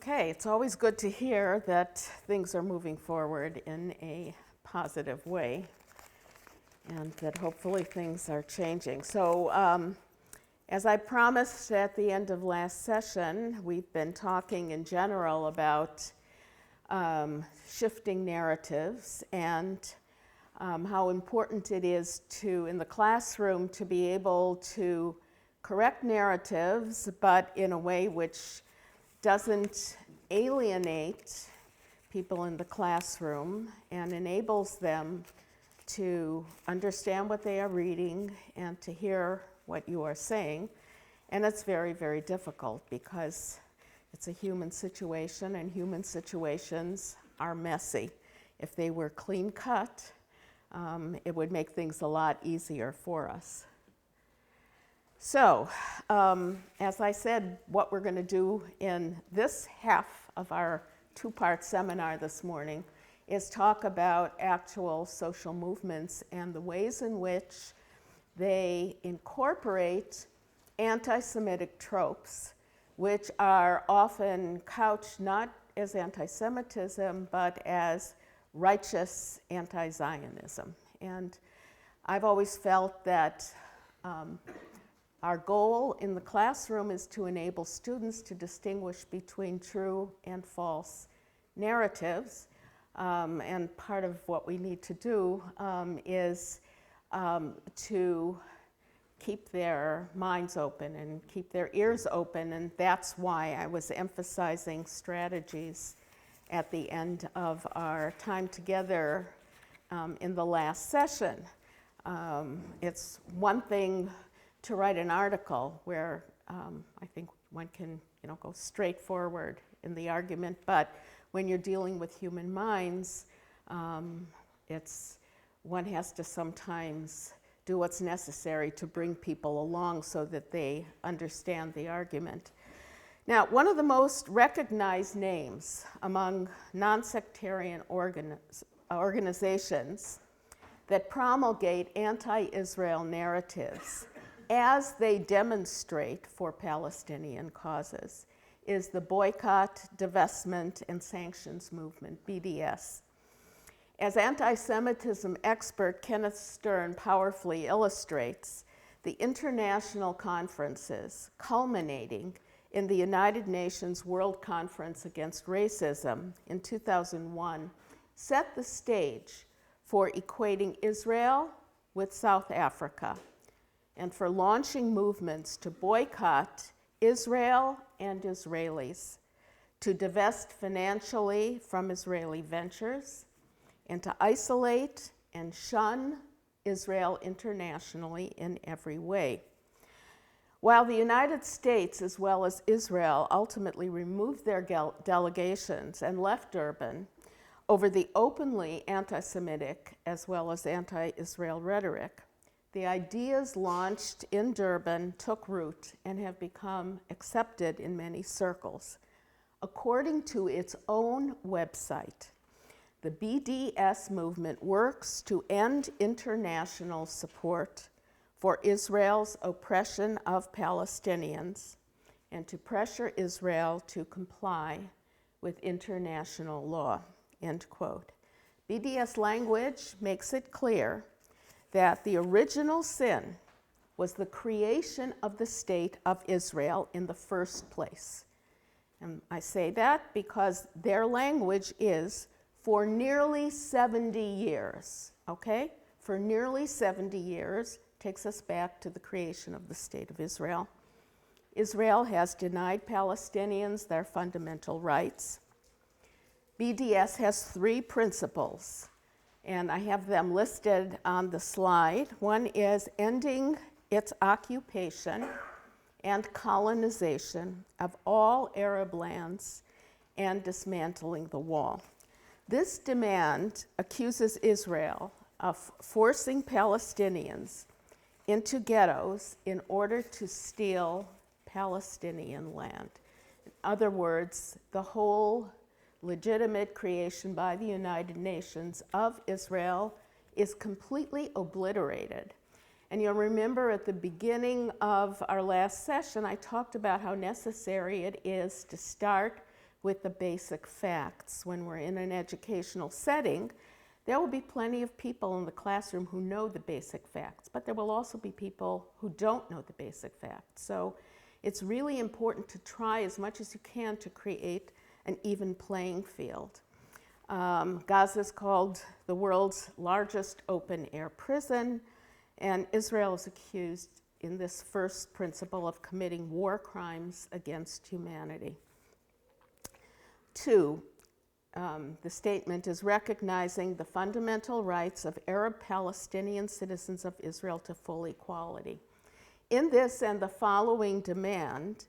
Okay, it's always good to hear that things are moving forward in a positive way and that hopefully things are changing. So as I promised at the end of last session, we've been talking in general about shifting narratives and how important it is to, in the classroom, to be able to correct narratives, but in a way which doesn't alienate people in the classroom and enables them to understand what they are reading and to hear what you are saying. And it's very, very difficult because it's a human situation, and human situations are messy. If they were clean cut, it would make things a lot easier for us. So, as I said, what we're going to do in this half of our two-part seminar this morning is talk about actual social movements and the ways in which they incorporate anti-Semitic tropes, which are often couched not as anti-Semitism, but as righteous anti-Zionism. And I've always felt that our goal in the classroom is to enable students to distinguish between true and false narratives. And part of what we need to do is to keep their minds open and keep their ears open. And that's why I was emphasizing strategies at the end of our time together in the last session. It's one thing to write an article where I think one can, go straight forward in the argument, but when you're dealing with human minds, one has to sometimes do what's necessary to bring people along so that they understand the argument. Now, one of the most recognized names among non-sectarian organizations that promulgate anti-Israel narratives as they demonstrate for Palestinian causes is the Boycott, Divestment, and Sanctions Movement, BDS. As anti-Semitism expert Kenneth Stern powerfully illustrates, the international conferences culminating in the United Nations World Conference Against Racism in 2001 set the stage for equating Israel with South Africa and for launching movements to boycott Israel and Israelis, to divest financially from Israeli ventures, and to isolate and shun Israel internationally in every way. While the United States, as well as Israel, ultimately removed their delegations and left Durban over the openly anti-Semitic as well as anti-Israel rhetoric, the ideas launched in Durban took root and have become accepted in many circles. According to its own website, the BDS movement works to end international support for Israel's oppression of Palestinians and to pressure Israel to comply with international law, end quote. BDS language makes it clear that the original sin was the creation of the state of Israel in the first place. And I say that because their language is for nearly 70 years, okay? For nearly 70 years, takes us back to the creation of the state of Israel. Israel has denied Palestinians their fundamental rights. BDS has three principles, and I have them listed on the slide. One is ending its occupation and colonization of all Arab lands and dismantling the wall. This demand accuses Israel of forcing Palestinians into ghettos in order to steal Palestinian land. In other words, the whole legitimate creation by the United Nations of Israel is completely obliterated. And you'll remember at the beginning of our last session, I talked about how necessary it is to start with the basic facts. When we're in an educational setting, there will be plenty of people in the classroom who know the basic facts, but there will also be people who don't know the basic facts. So it's really important to try as much as you can to create an even playing field. Gaza is called the world's largest open-air prison, and Israel is accused in this first principle of committing war crimes against humanity. 2, the statement is recognizing the fundamental rights of Arab Palestinian citizens of Israel to full equality. In this and the following demand,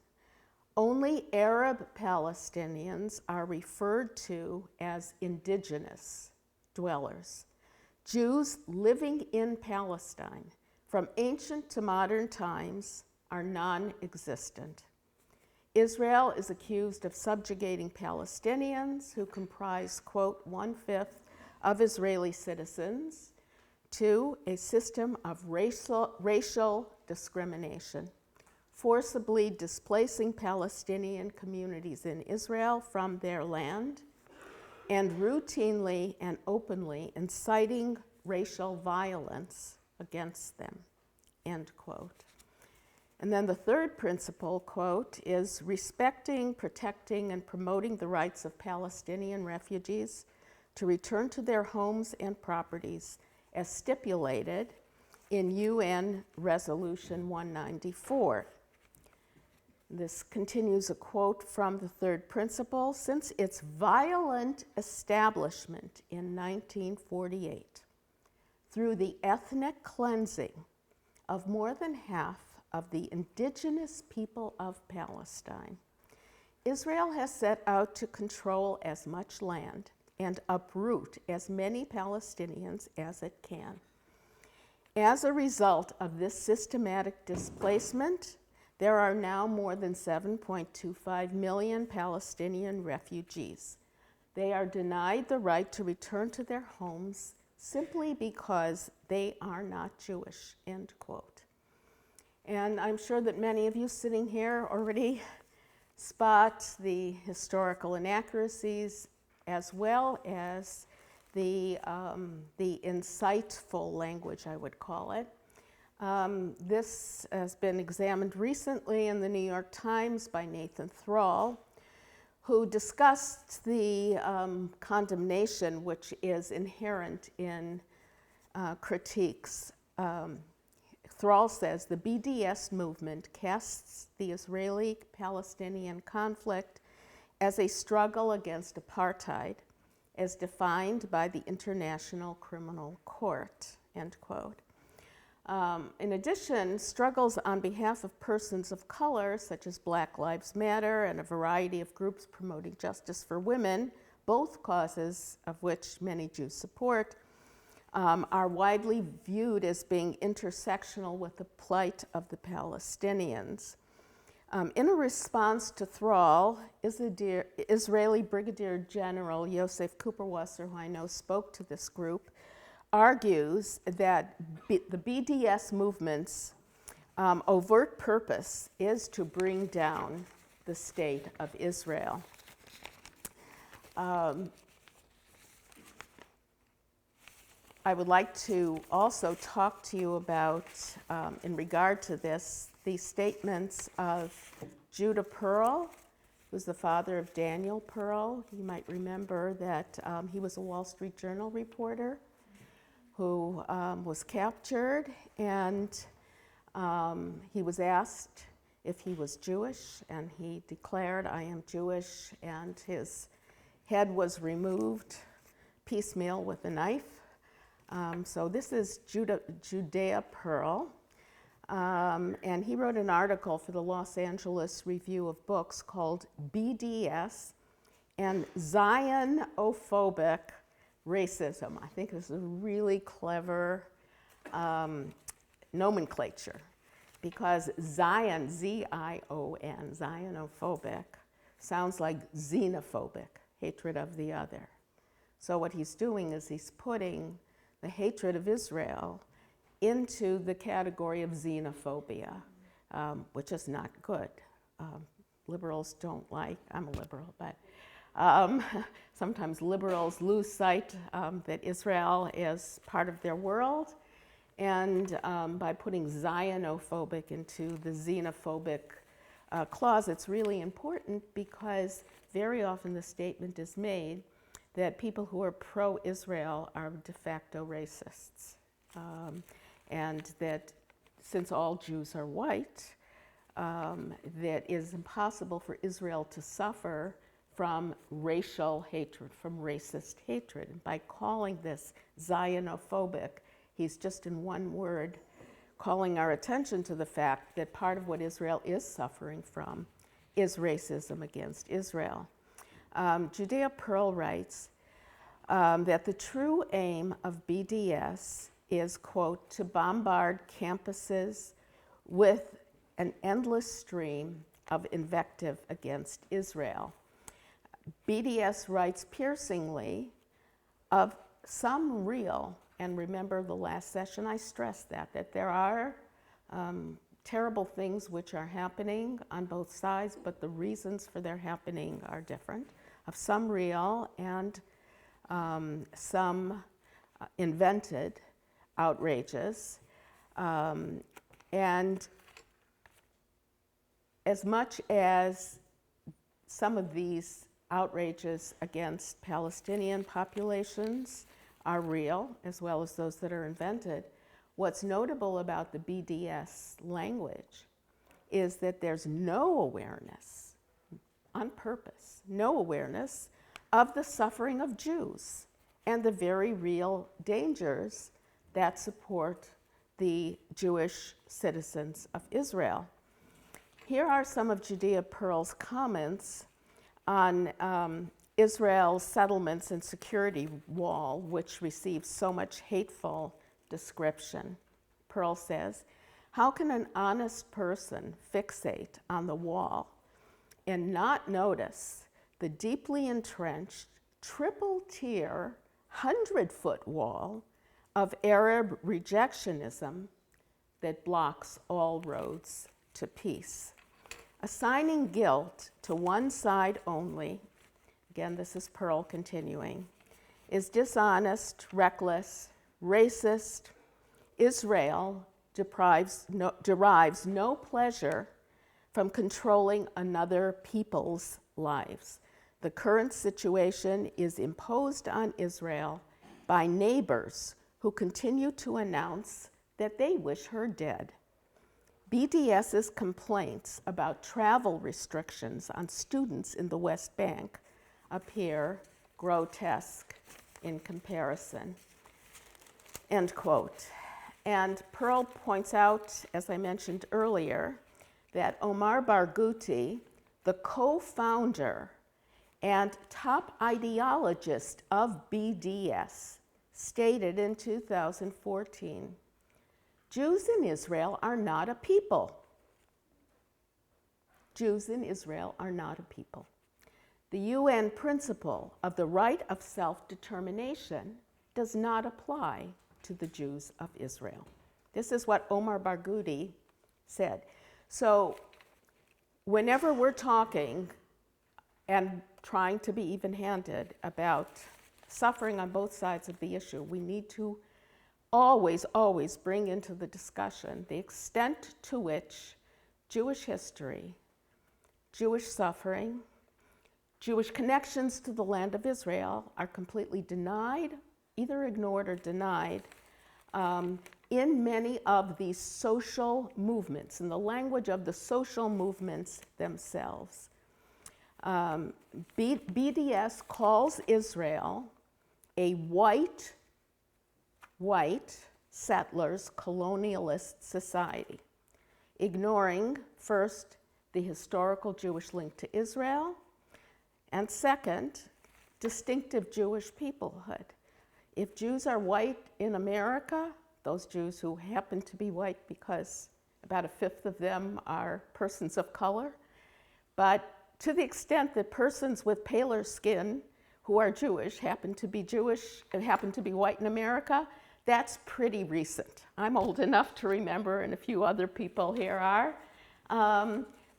only Arab Palestinians are referred to as indigenous dwellers. Jews living in Palestine from ancient to modern times are non-existent. Israel is accused of subjugating Palestinians who comprise, quote, 1/5 of Israeli citizens, to a system of racial discrimination, forcibly displacing Palestinian communities in Israel from their land, and routinely and openly inciting racial violence against them, end quote. And then the third principle, quote, is respecting, protecting, and promoting the rights of Palestinian refugees to return to their homes and properties as stipulated in UN Resolution 194. This continues a quote from the third principle. Since its violent establishment in 1948, through the ethnic cleansing of more than half of the indigenous people of Palestine, Israel has set out to control as much land and uproot as many Palestinians as it can. As a result of this systematic displacement, there are now more than 7.25 million Palestinian refugees. They are denied the right to return to their homes simply because they are not Jewish, end quote. And I'm sure that many of you sitting here already spot the historical inaccuracies as well as the insightful language, I would call it. This has been examined recently in the New York Times by Nathan Thrall, who discussed the condemnation which is inherent in critiques. Thrall says the BDS movement casts the Israeli-Palestinian conflict as a struggle against apartheid as defined by the International Criminal Court, end quote. In addition, struggles on behalf of persons of color, such as Black Lives Matter and a variety of groups promoting justice for women, both causes of which many Jews support, are widely viewed as being intersectional with the plight of the Palestinians. In a response to Thrall, Israeli Brigadier General Yosef Cooperwasser, who I know spoke to this group, argues that the BDS movement's overt purpose is to bring down the state of Israel. I would like to also talk to you about, in regard to this, the statements of Judah Pearl, who's the father of Daniel Pearl. You might remember that he was a Wall Street Journal reporter who was captured, and he was asked if he was Jewish, and he declared, "I am Jewish," and his head was removed piecemeal with a knife. So this is Judah Pearl, and he wrote an article for the Los Angeles Review of Books called BDS and Zionophobic Racism. I think this is a really clever nomenclature, because Zion, Z-I-O-N, Zionophobic, sounds like xenophobic, hatred of the other. So what he's doing is he's putting the hatred of Israel into the category of xenophobia, which is not good. liberals don't like. I'm a liberal, but sometimes liberals lose sight that Israel is part of their world. And by putting Zionophobic into the xenophobic clause, it's really important because very often the statement is made that people who are pro-Israel are de facto racists. And that since all Jews are white, that it is impossible for Israel to suffer from racial hatred, from racist hatred. And by calling this Zionophobic, he's just in one word calling our attention to the fact that part of what Israel is suffering from is racism against Israel. Judea Pearl writes that the true aim of BDS is, quote, to bombard campuses with an endless stream of invective against Israel. BDS writes piercingly of some real, and remember the last session I stressed that there are terrible things which are happening on both sides, but the reasons for their happening are different, of some real and some invented outrages. And as much as some of these outrages against Palestinian populations are real, as well as those that are invented, what's notable about the BDS language is that there's no awareness, on purpose, no awareness of the suffering of Jews and the very real dangers that support the Jewish citizens of Israel. Here are some of Judea Pearl's comments on Israel's settlements and security wall, which receives so much hateful description. Pearl says, how can an honest person fixate on the wall and not notice the deeply entrenched triple-tier 100-foot wall of Arab rejectionism that blocks all roads to peace? Assigning guilt to one side only, again, this is Pearl continuing, is dishonest, reckless, racist. Israel derives no pleasure from controlling another people's lives. The current situation is imposed on Israel by neighbors who continue to announce that they wish her dead. BDS's complaints about travel restrictions on students in the West Bank appear grotesque in comparison. End quote. And Pearl points out, as I mentioned earlier, that Omar Barghouti, the co-founder and top ideologist of BDS, stated in 2014, Jews in Israel are not a people. Jews in Israel are not a people. The UN principle of the right of self-determination does not apply to the Jews of Israel. This is what Omar Barghouti said. So whenever we're talking and trying to be even-handed about suffering on both sides of the issue, we need to always bring into the discussion the extent to which Jewish history, Jewish suffering, Jewish connections to the land of Israel are completely denied, either ignored or denied, in many of these social movements, in the language of the social movements themselves. BDS calls Israel a white settlers colonialist society, ignoring first the historical Jewish link to Israel, and second, distinctive Jewish peoplehood. If Jews are white in America, those Jews who happen to be white because about a fifth of them are persons of color, but to the extent that persons with paler skin who are Jewish happen to be white in America, that's pretty recent. I'm old enough to remember, and a few other people here are.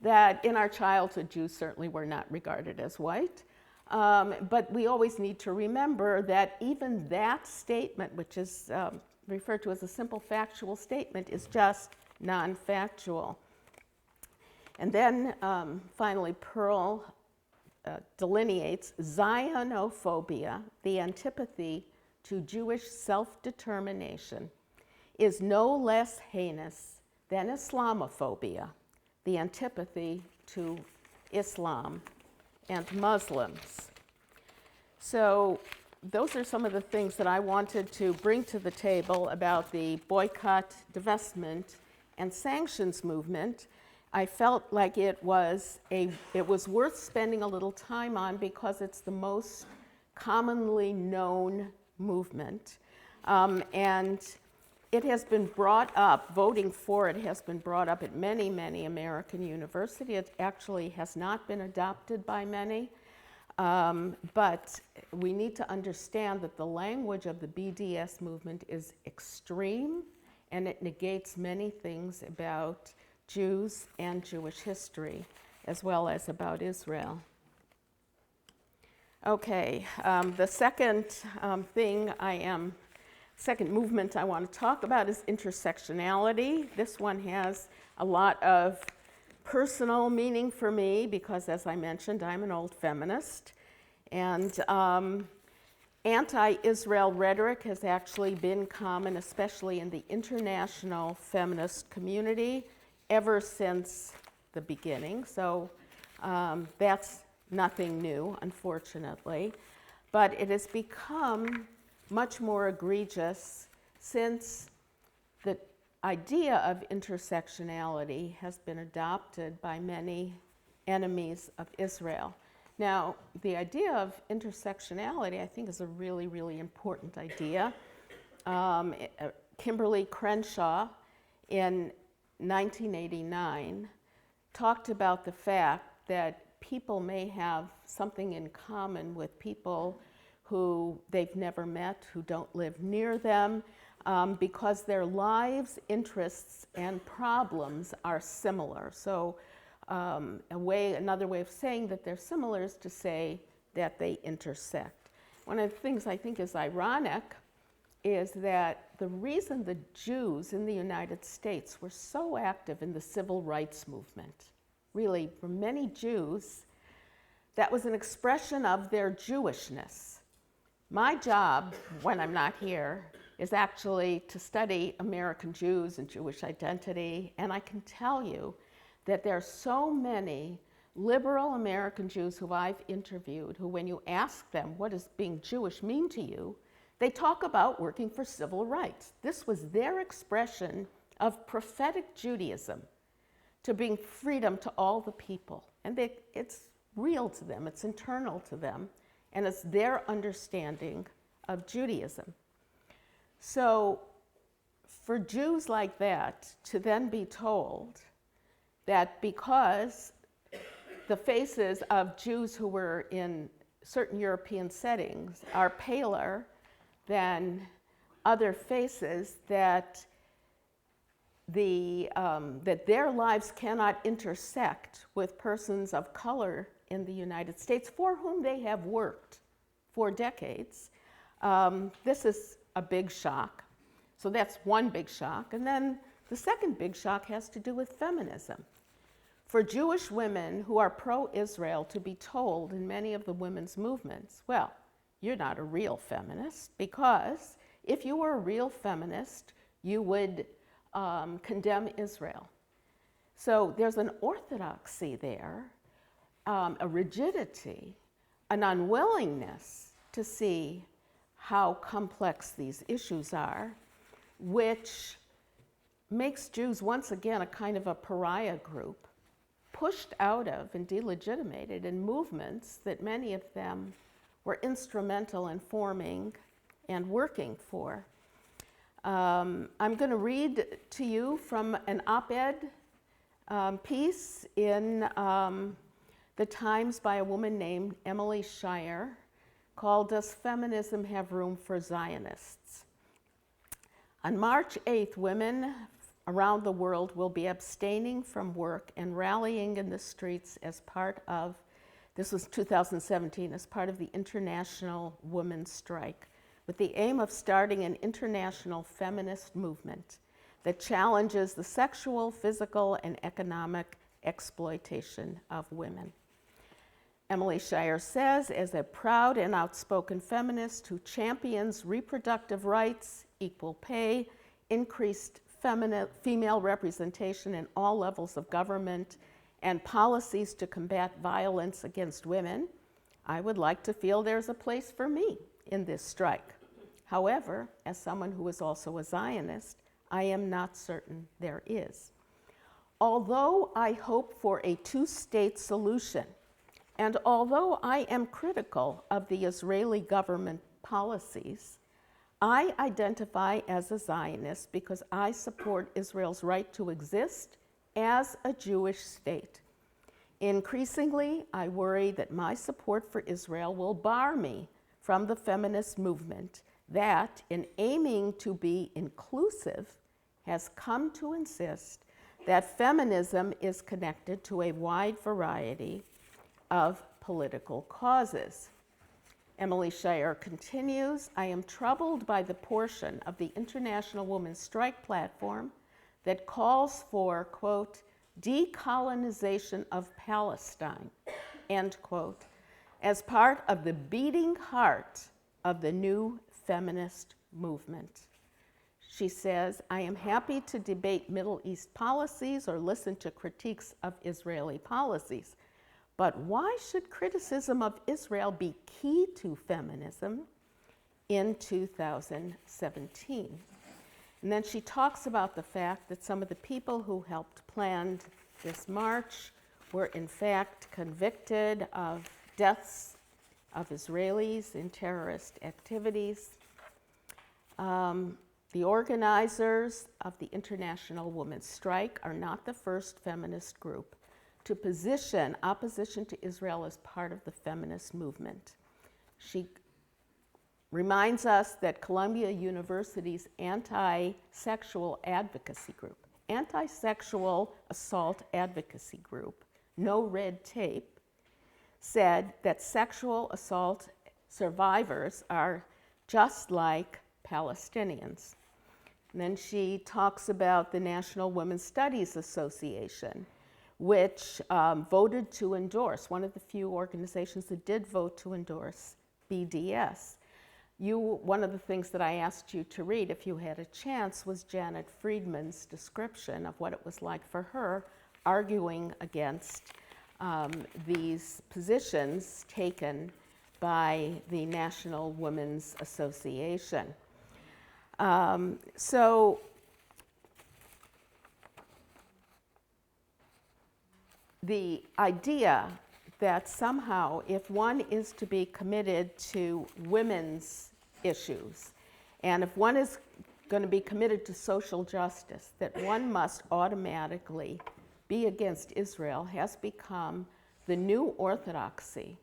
that in our childhood, Jews certainly were not regarded as white. But we always need to remember that even that statement, which is referred to as a simple factual statement, is just non-factual. And then finally, Pearl delineates Zionophobia, the antipathy to Jewish self-determination, is no less heinous than Islamophobia, the antipathy to Islam and Muslims. So those are some of the things that I wanted to bring to the table about the boycott, divestment, and sanctions movement. I felt like it was worth spending a little time on because it's the most commonly known movement. And it has been brought up, voting for it has been brought up at many, many American universities. It actually has not been adopted by many. But we need to understand that the language of the BDS movement is extreme, and it negates many things about Jews and Jewish history, as well as about Israel. Okay, the second second movement I want to talk about is intersectionality. This one has a lot of personal meaning for me because, as I mentioned, I'm an old feminist. And anti-Israel rhetoric has actually been common, especially in the international feminist community, ever since the beginning. So that's nothing new, unfortunately. But it has become much more egregious since the idea of intersectionality has been adopted by many enemies of Israel. Now, the idea of intersectionality, I think, is a really, really important idea. Kimberly Crenshaw in 1989 talked about the fact that people may have something in common with people who they've never met, who don't live near them, because their lives, interests, and problems are similar. So another way of saying that they're similar is to say that they intersect. One of the things I think is ironic is that the reason the Jews in the United States were so active in the civil rights movement, really, for many Jews, that was an expression of their Jewishness. My job, when I'm not here, is actually to study American Jews and Jewish identity, and I can tell you that there are so many liberal American Jews who I've interviewed who, when you ask them, what does being Jewish mean to you, they talk about working for civil rights. This was their expression of prophetic Judaism, to bring freedom to all the people. And it's real to them, it's internal to them, and it's their understanding of Judaism. So for Jews like that to then be told that because the faces of Jews who were in certain European settings are paler than other faces, that their lives cannot intersect with persons of color in the United States for whom they have worked for decades. This is a big shock. So that's one big shock. And then the second big shock has to do with feminism. For Jewish women who are pro-Israel to be told in many of the women's movements, well, you're not a real feminist, because if you were a real feminist, you would condemn Israel. So there's an orthodoxy there, a rigidity, an unwillingness to see how complex these issues are, which makes Jews once again a kind of a pariah group, pushed out of and delegitimated in movements that many of them were instrumental in forming and working for. I'm going to read to you from an op-ed piece in the Times by a woman named Emily Shire called "Does Feminism Have Room for Zionists?" On March 8th, women around the world will be abstaining from work and rallying in the streets as part of, this was 2017, as part of the International Women's Strike, with the aim of starting an international feminist movement that challenges the sexual, physical, and economic exploitation of women. Emily Shire says, as a proud and outspoken feminist who champions reproductive rights, equal pay, increased female representation in all levels of government, and policies to combat violence against women, I would like to feel there's a place for me in this strike. However, as someone who is also a Zionist, I am not certain there is. Although I hope for a two-state solution, and although I am critical of the Israeli government policies, I identify as a Zionist because I support Israel's right to exist as a Jewish state. Increasingly, I worry that my support for Israel will bar me from the feminist movement that, in aiming to be inclusive, has come to insist that feminism is connected to a wide variety of political causes. Emily Shire continues, I am troubled by the portion of the International Women's Strike platform that calls for, quote, decolonization of Palestine, end quote, as part of the beating heart of the new feminist movement. She says, I am happy to debate Middle East policies or listen to critiques of Israeli policies, but why should criticism of Israel be key to feminism in 2017? And then she talks about the fact that some of the people who helped plan this march were in fact convicted of deaths of Israelis in terrorist activities. The organizers of the International Women's Strike are not the first feminist group to position opposition to Israel as part of the feminist movement. She reminds us that Columbia University's anti-sexual advocacy group, anti-sexual assault advocacy group, No Red Tape, said that sexual assault survivors are just like Palestinians. And then she talks about the National Women's Studies Association, which voted to endorse, one of the few organizations that did vote to endorse BDS. One of the things that I asked you to read, if you had a chance, was Janet Friedman's description of what it was like for her arguing against these positions taken by the National Women's Association. So the idea that somehow if one is to be committed to women's issues, and if one is going to be committed to social justice, that one must automatically be against Israel has become the new orthodoxy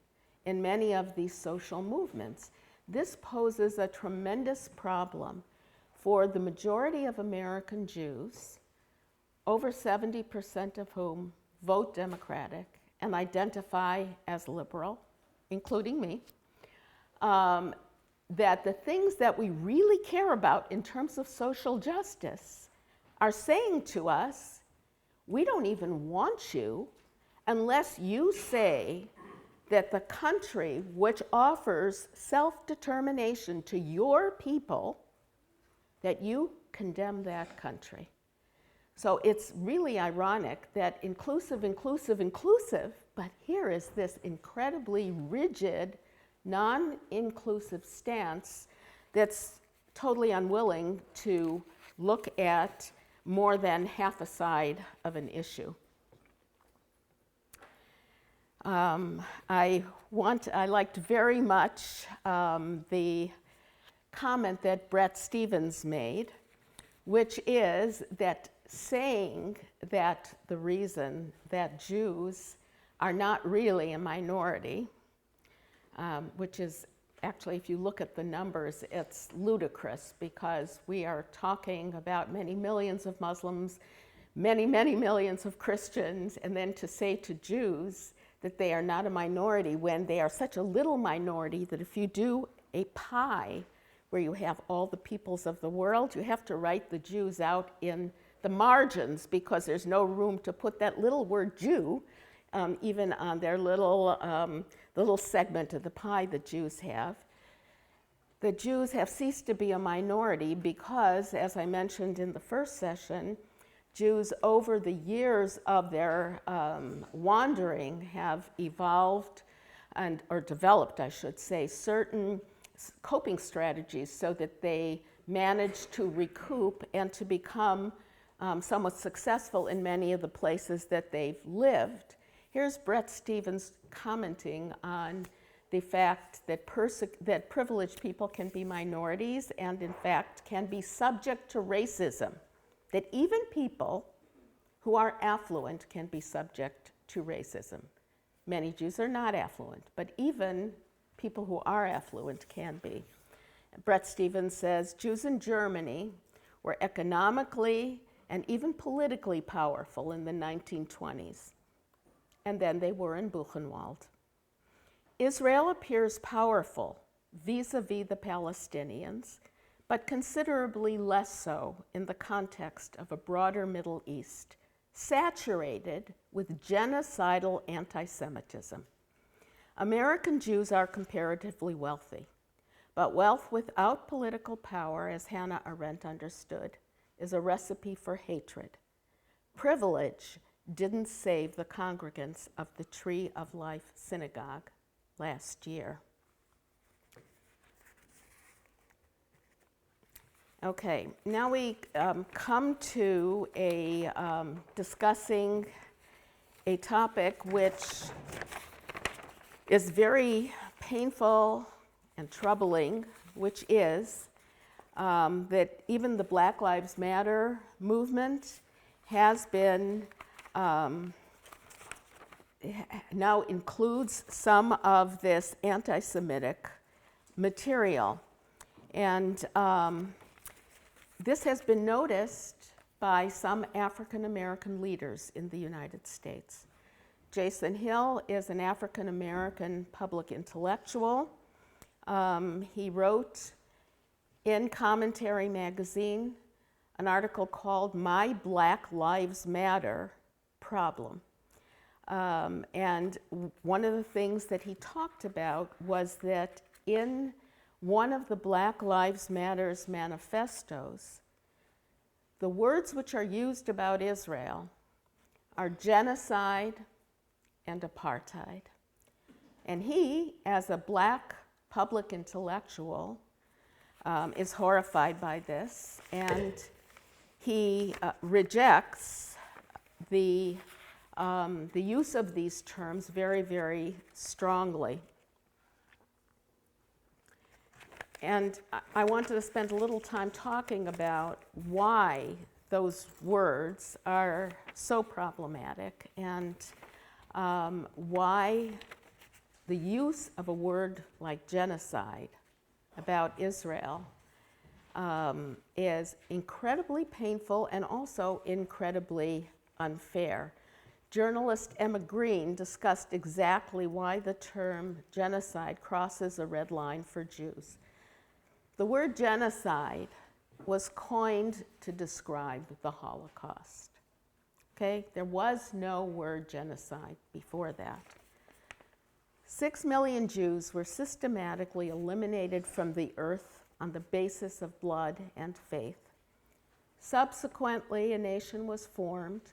in many of these social movements. This poses a tremendous problem for the majority of American Jews, over 70% of whom vote Democratic and identify as liberal, including me, that the things that we really care about in terms of social justice are saying to us, we don't even want you unless you say that the country which offers self-determination to your people, that you condemn that country. So it's really ironic that inclusive, but here is this incredibly rigid, non-inclusive stance that's totally unwilling to look at more than half a side of an issue. I liked very much the comment that Bret Stephens made, which is that saying that the reason that Jews are not really a minority, which is actually, if you look at the numbers, it's ludicrous because we are talking about many millions of Muslims, many, many millions of Christians, and then to say to Jews that they are not a minority when they are such a little minority that if you do a pie where you have all the peoples of the world, you have to write the Jews out in the margins because there's no room to put that little word Jew even on their little segment of the pie the Jews have. The Jews have ceased to be a minority because, as I mentioned in the first session, Jews over the years of their wandering have evolved or developed, I should say, certain coping strategies so that they manage to recoup and to become somewhat successful in many of the places that they've lived. Here's Bret Stephens commenting on the fact that privileged people can be minorities and, in fact, can be subject to racism, that even people who are affluent can be subject to racism. Many Jews are not affluent, but even people who are affluent can be. Bret Stephens says, Jews in Germany were economically and even politically powerful in the 1920s, and then they were in Buchenwald. Israel appears powerful vis-a-vis the Palestinians, but considerably less so in the context of a broader Middle East, saturated with genocidal anti-Semitism. American Jews are comparatively wealthy, but wealth without political power, as Hannah Arendt understood, is a recipe for hatred. Privilege didn't save the congregants of the Tree of Life Synagogue last year. Okay, now we come to discussing a topic which is very painful and troubling, which is that even the Black Lives Matter movement has been now includes some of this anti-Semitic material. And this has been noticed by some African American leaders in the United States. Jason Hill is an African American public intellectual. He wrote in Commentary magazine an article called My Black Lives Matter Problem. And one of the things that he talked about was that in one of the Black Lives Matter's manifestos, the words which are used about Israel are genocide and apartheid. And he, as a black public intellectual, is horrified by this, and he rejects the use of these terms very, very strongly. And I wanted to spend a little time talking about why those words are so problematic and why the use of a word like genocide about Israel is incredibly painful and also incredibly unfair. Journalist Emma Green discussed exactly why the term genocide crosses a red line for Jews. The word genocide was coined to describe the Holocaust. Okay? There was no word genocide before that. 6 million Jews were systematically eliminated from the earth on the basis of blood and faith. Subsequently, a nation was formed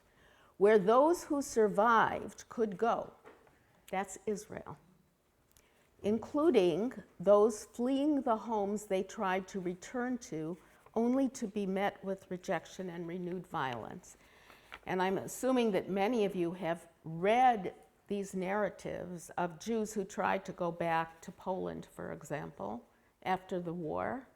where those who survived could go. That's Israel, including those fleeing the homes they tried to return to, only to be met with rejection and renewed violence. And I'm assuming that many of you have read these narratives of Jews who tried to go back to Poland, for example, after the war.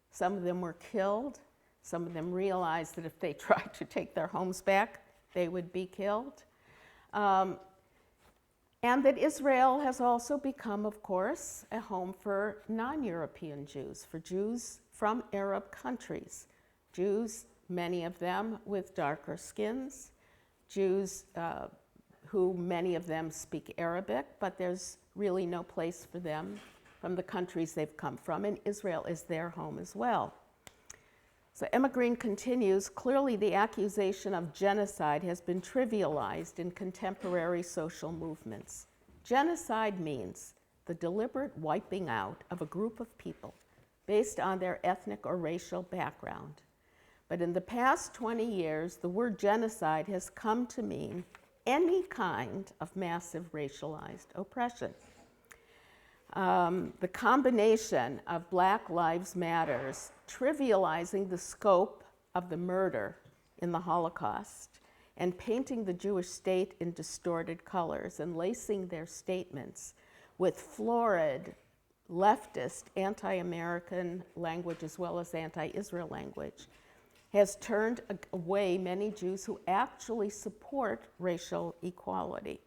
Some of them were killed. Some of them realized that if they tried to take their homes back, they would be killed. And that Israel has also become, of course, a home for non-European Jews, for Jews from Arab countries. Jews, many of them with darker skins, Jews who many of them speak Arabic, but there's really no place for them from the countries they've come from, and Israel is their home as well. So Emma Green continues, clearly the accusation of genocide has been trivialized in contemporary social movements. Genocide means the deliberate wiping out of a group of people based on their ethnic or racial background. But in the past 20 years, the word genocide has come to mean any kind of massive racialized oppression. The combination of Black Lives Matters trivializing the scope of the murder in the Holocaust and painting the Jewish state in distorted colors and lacing their statements with florid, leftist, anti-American language as well as anti-Israel language has turned away many Jews who actually support racial equality.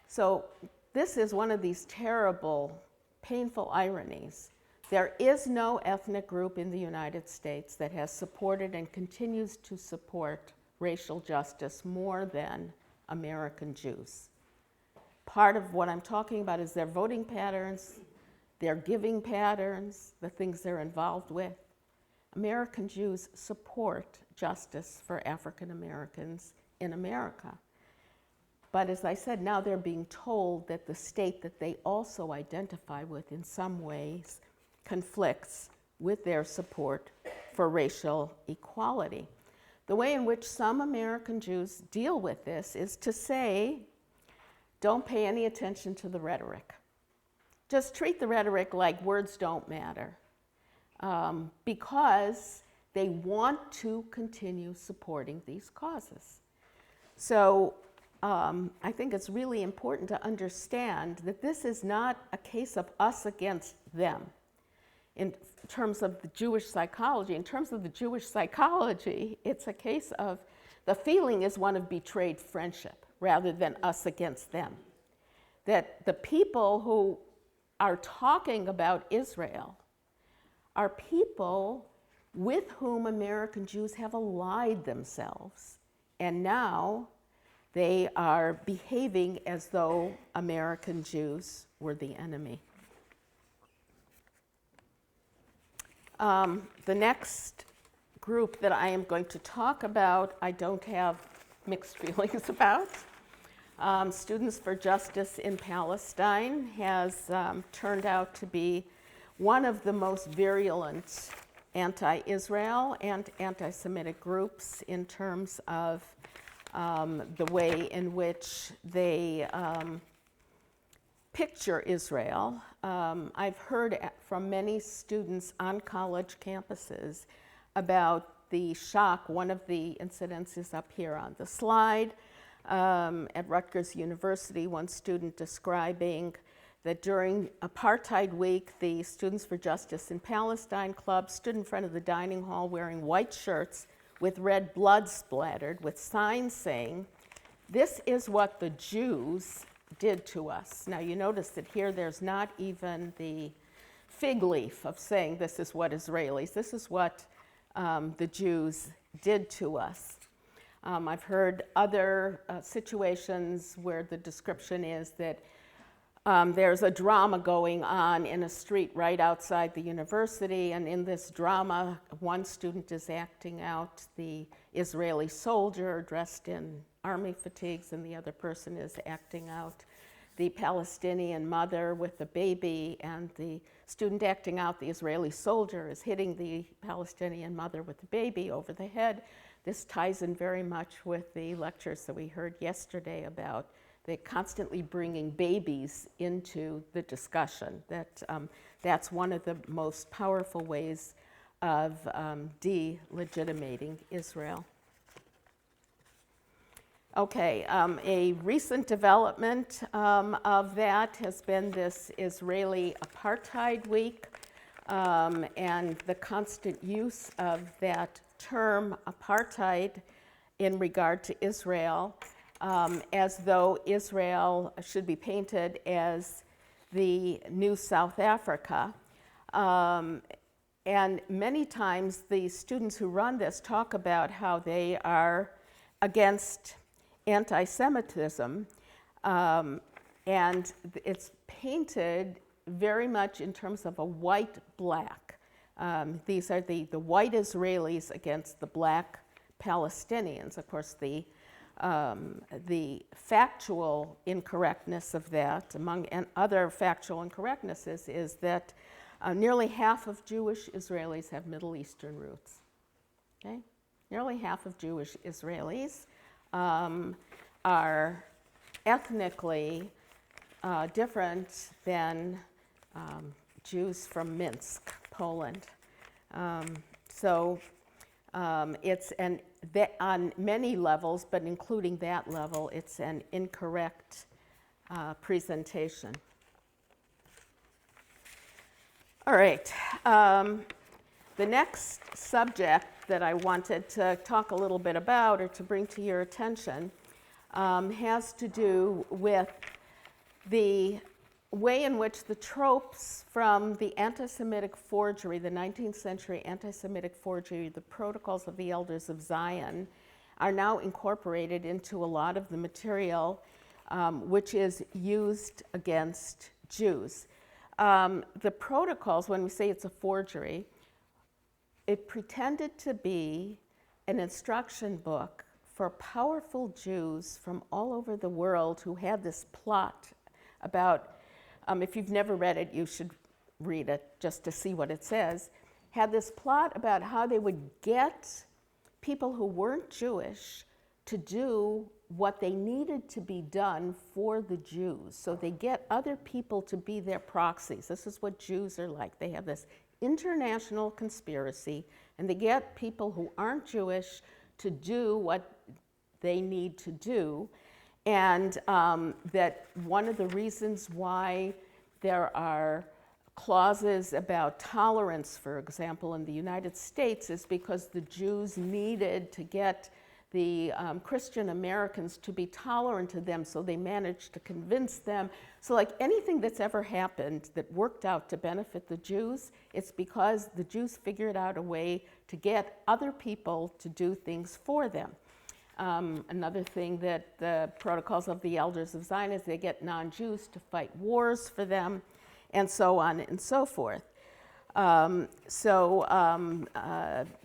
So this is one of these terrible, painful ironies. There is no ethnic group in the United States that has supported and continues to support racial justice more than American Jews. Part of what I'm talking about is their voting patterns, their giving patterns, the things they're involved with. American Jews support justice for African Americans in America. But as I said, now they're being told that the state that they also identify with in some ways conflicts with their support for racial equality. The way in which some American Jews deal with this is to say, don't pay any attention to the rhetoric. Just treat the rhetoric like words don't matter. Because they want to continue supporting these causes. So I think it's really important to understand that this is not a case of us against them in terms of the Jewish psychology. In terms of the Jewish psychology, it's a case of the feeling is one of betrayed friendship rather than us against them. That the people who are talking about Israel are people with whom American Jews have allied themselves, and now they are behaving as though American Jews were the enemy. The next group that I am going to talk about, I don't have mixed feelings about. Students for Justice in Palestine has turned out to be one of the most virulent anti-Israel and anti-Semitic groups in terms of the way in which they picture Israel. I've heard from many students on college campuses about the shock. One of the incidents is up here on the slide. At Rutgers University, one student describing that during apartheid week, the Students for Justice in Palestine Club stood in front of the dining hall wearing white shirts with red blood splattered, with signs saying, "This is what the Jews did to us." Now you notice that here there's not even the fig leaf of saying this is what Israelis, this is what the Jews did to us. I've heard other situations where the description is that there's a drama going on in a street right outside the university, and in this drama, one student is acting out the Israeli soldier dressed in army fatigues, and the other person is acting out the Palestinian mother with the baby, and the student acting out the Israeli soldier is hitting the Palestinian mother with the baby over the head. This ties in very much with the lectures that we heard yesterday about they're constantly bringing babies into the discussion. That's one of the most powerful ways of delegitimating Israel. Okay, a recent development of that has been this Israeli Apartheid Week and the constant use of that term apartheid in regard to Israel. as though Israel should be painted as the new South Africa. And many times the students who run this talk about how they are against anti-Semitism, and it's painted very much in terms of a white-black. These are the white Israelis against the black Palestinians. Of course, the factual incorrectness of that, among other factual incorrectnesses, is that nearly half of Jewish Israelis have Middle Eastern roots. Okay? Nearly half of Jewish Israelis are ethnically different than Jews from Minsk, Poland. It's on many levels, but including that level, it's an incorrect presentation. All right. The next subject that I wanted to talk a little bit about or to bring to your attention has to do with the way in which the tropes from the anti-Semitic forgery, the 19th century anti-Semitic forgery, the Protocols of the Elders of Zion, are now incorporated into a lot of the material which is used against Jews. The protocols, when we say it's a forgery, it pretended to be an instruction book for powerful Jews from all over the world who had this plot about, if you've never read it, you should read it just to see what it says, had this plot about how they would get people who weren't Jewish to do what they needed to be done for the Jews. So they get other people to be their proxies. This is what Jews are like. They have this international conspiracy, and they get people who aren't Jewish to do what they need to do. And that one of the reasons why there are clauses about tolerance, for example, in the United States is because the Jews needed to get the Christian Americans to be tolerant to them, so they managed to convince them. So like anything that's ever happened that worked out to benefit the Jews, it's because the Jews figured out a way to get other people to do things for them. Another thing that the Protocols of the Elders of Zion is they get non-Jews to fight wars for them, and so on and so forth. Yoel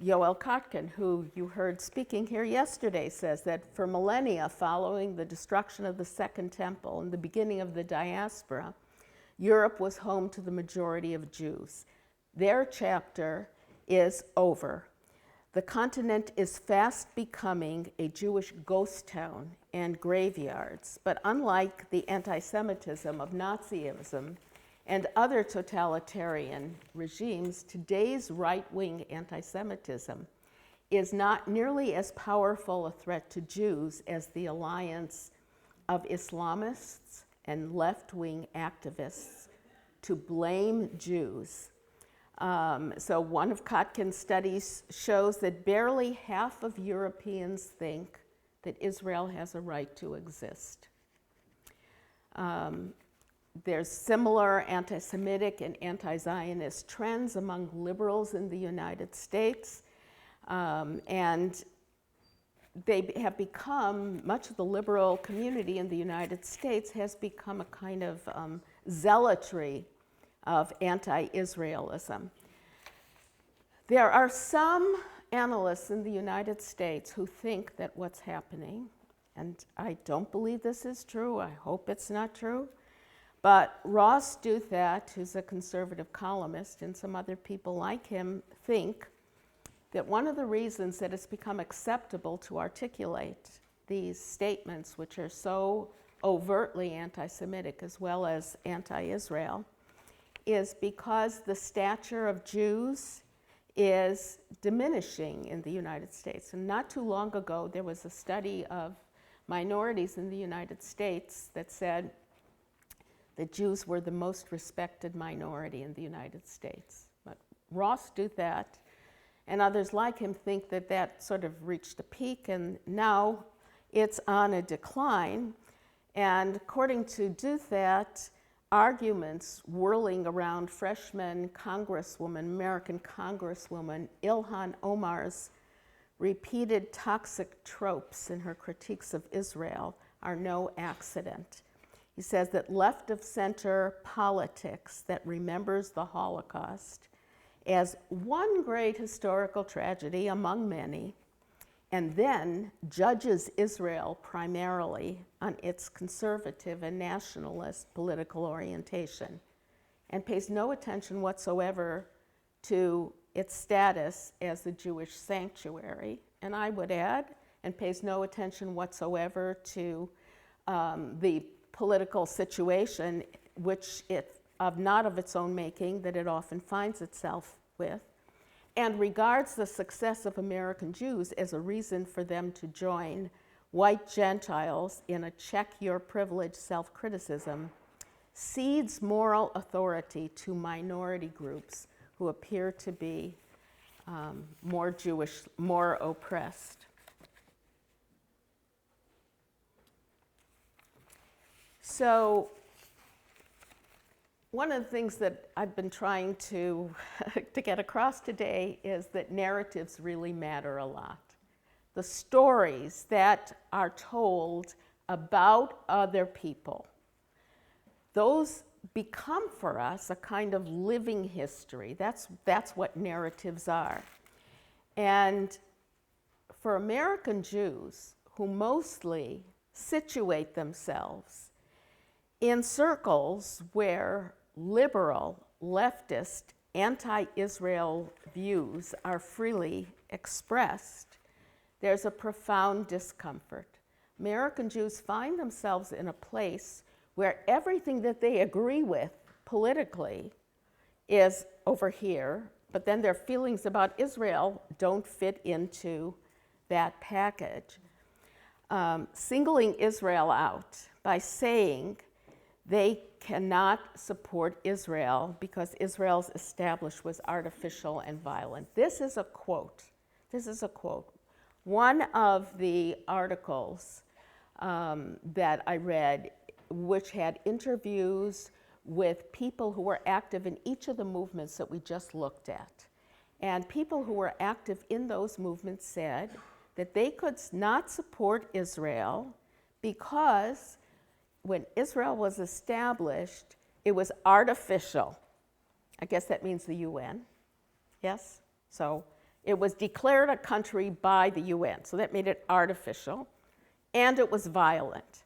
Kotkin, who you heard speaking here yesterday, says that for millennia following the destruction of the Second Temple and the beginning of the diaspora, Europe was home to the majority of Jews. Their chapter is over. The continent is fast becoming a Jewish ghost town and graveyards, but unlike the anti-Semitism of Nazism and other totalitarian regimes, today's right-wing anti-Semitism is not nearly as powerful a threat to Jews as the alliance of Islamists and left-wing activists to blame Jews. So one of Kotkin's studies shows that barely half of Europeans think that Israel has a right to exist. There's similar anti-Semitic and anti-Zionist trends among liberals in the United States, and they have become, much of the liberal community in the United States has become a kind of zealotry of anti-Israelism. There are some analysts in the United States who think that what's happening, and I don't believe this is true, I hope it's not true, but Ross Douthat, who's a conservative columnist, and some other people like him think that one of the reasons that it's become acceptable to articulate these statements, which are so overtly anti-Semitic as well as anti-Israel, is because the stature of Jews is diminishing in the United States. And not too long ago, there was a study of minorities in the United States that said that Jews were the most respected minority in the United States. But Ross Douthat and others like him think that that sort of reached a peak, and now it's on a decline. And according to do that, arguments whirling around freshman Congresswoman, American Congresswoman Ilhan Omar's repeated toxic tropes in her critiques of Israel are no accident. He says that left-of-center politics that remembers the Holocaust as one great historical tragedy among many, and then judges Israel primarily on its conservative and nationalist political orientation, and pays no attention whatsoever to its status as the Jewish sanctuary, and I would add, and pays no attention whatsoever to the political situation, which not of its own making, that it often finds itself with, and regards the success of American Jews as a reason for them to join white Gentiles in a check your privilege self-criticism, cedes moral authority to minority groups who appear to be more Jewish, more oppressed. So one of the things that I've been trying to get across today is that narratives really matter a lot. The stories that are told about other people, those become for us a kind of living history. That's what narratives are. And for American Jews, who mostly situate themselves in circles where liberal, leftist, anti-Israel views are freely expressed, there's a profound discomfort. American Jews find themselves in a place where everything that they agree with politically is over here, but then their feelings about Israel don't fit into that package. Singling Israel out by saying they cannot support Israel because Israel's established was artificial and violent. This is a quote. One of the articles that I read, which had interviews with people who were active in each of the movements that we just looked at. And people who were active in those movements said that they could not support Israel because when Israel was established, it was artificial. I guess that means the UN, yes? So it was declared a country by the UN, so that made it artificial, and it was violent.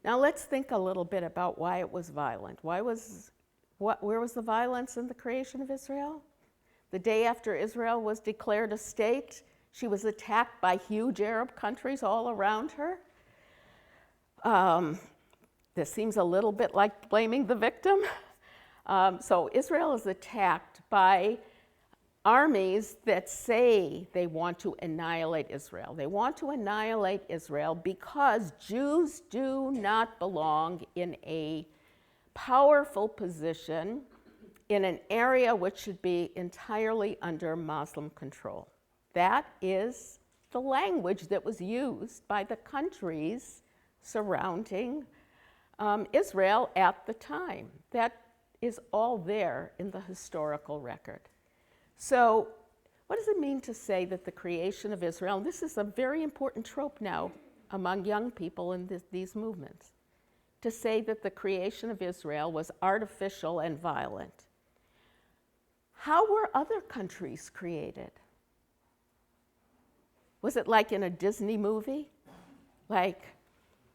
Now let's think a little bit about why it was violent. Where was the violence in the creation of Israel? The day after Israel was declared a state, she was attacked by huge Arab countries all around her. This seems a little bit like blaming the victim. So Israel is attacked by armies that say they want to annihilate Israel. They want to annihilate Israel because Jews do not belong in a powerful position in an area which should be entirely under Muslim control. That is the language that was used by the countries surrounding Israel at the time. That is all there in the historical record. So what does it mean to say that the creation of Israel, and this is a very important trope now among young people in these movements, to say that the creation of Israel was artificial and violent? How were other countries created? Was it like in a Disney movie? Like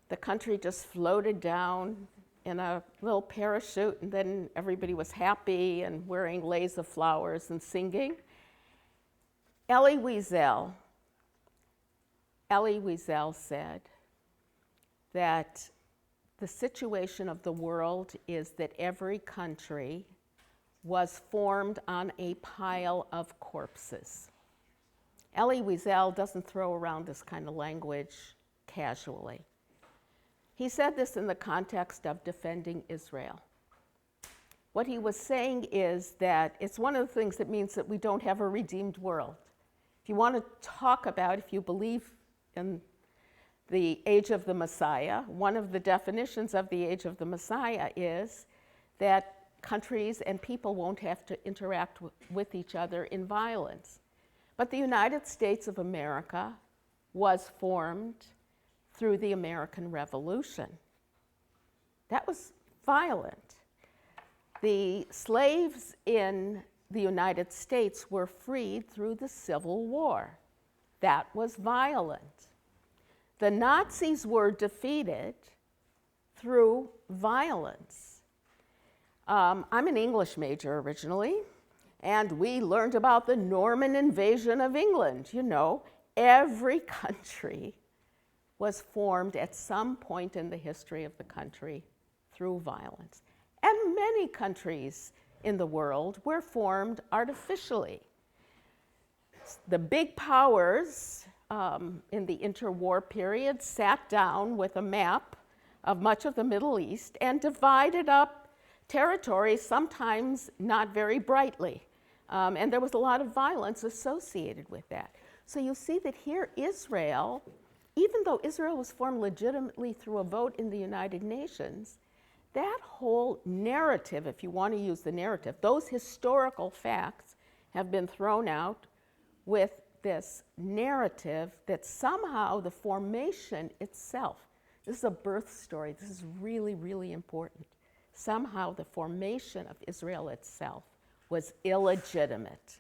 the country just floated down in a little parachute and then everybody was happy and wearing leis of flowers and singing? Elie Wiesel said that the situation of the world is that every country was formed on a pile of corpses. Elie Wiesel doesn't throw around this kind of language casually. He said this in the context of defending Israel. What he was saying is that it's one of the things that means that we don't have a redeemed world. If you want to talk about, if you believe in the age of the Messiah. One of the definitions of the age of the Messiah is that countries and people won't have to interact with each other in violence. But the United States of America was formed through the American Revolution. That was violent. The slaves in the United States were freed through the Civil War. That was violent. The Nazis were defeated through violence. I'm an English major originally, and we learned about the Norman invasion of England. You know, every country was formed at some point in the history of the country through violence. And many countries in the world were formed artificially. The big powers in the interwar period sat down with a map of much of the Middle East and divided up territories, sometimes not very brightly. And there was a lot of violence associated with that. So you see that here Israel, even though Israel was formed legitimately through a vote in the United Nations, that whole narrative, if you want to use the narrative, those historical facts have been thrown out with this narrative that somehow the formation itself, this is a birth story, this is really, really important. Somehow the formation of Israel itself was illegitimate.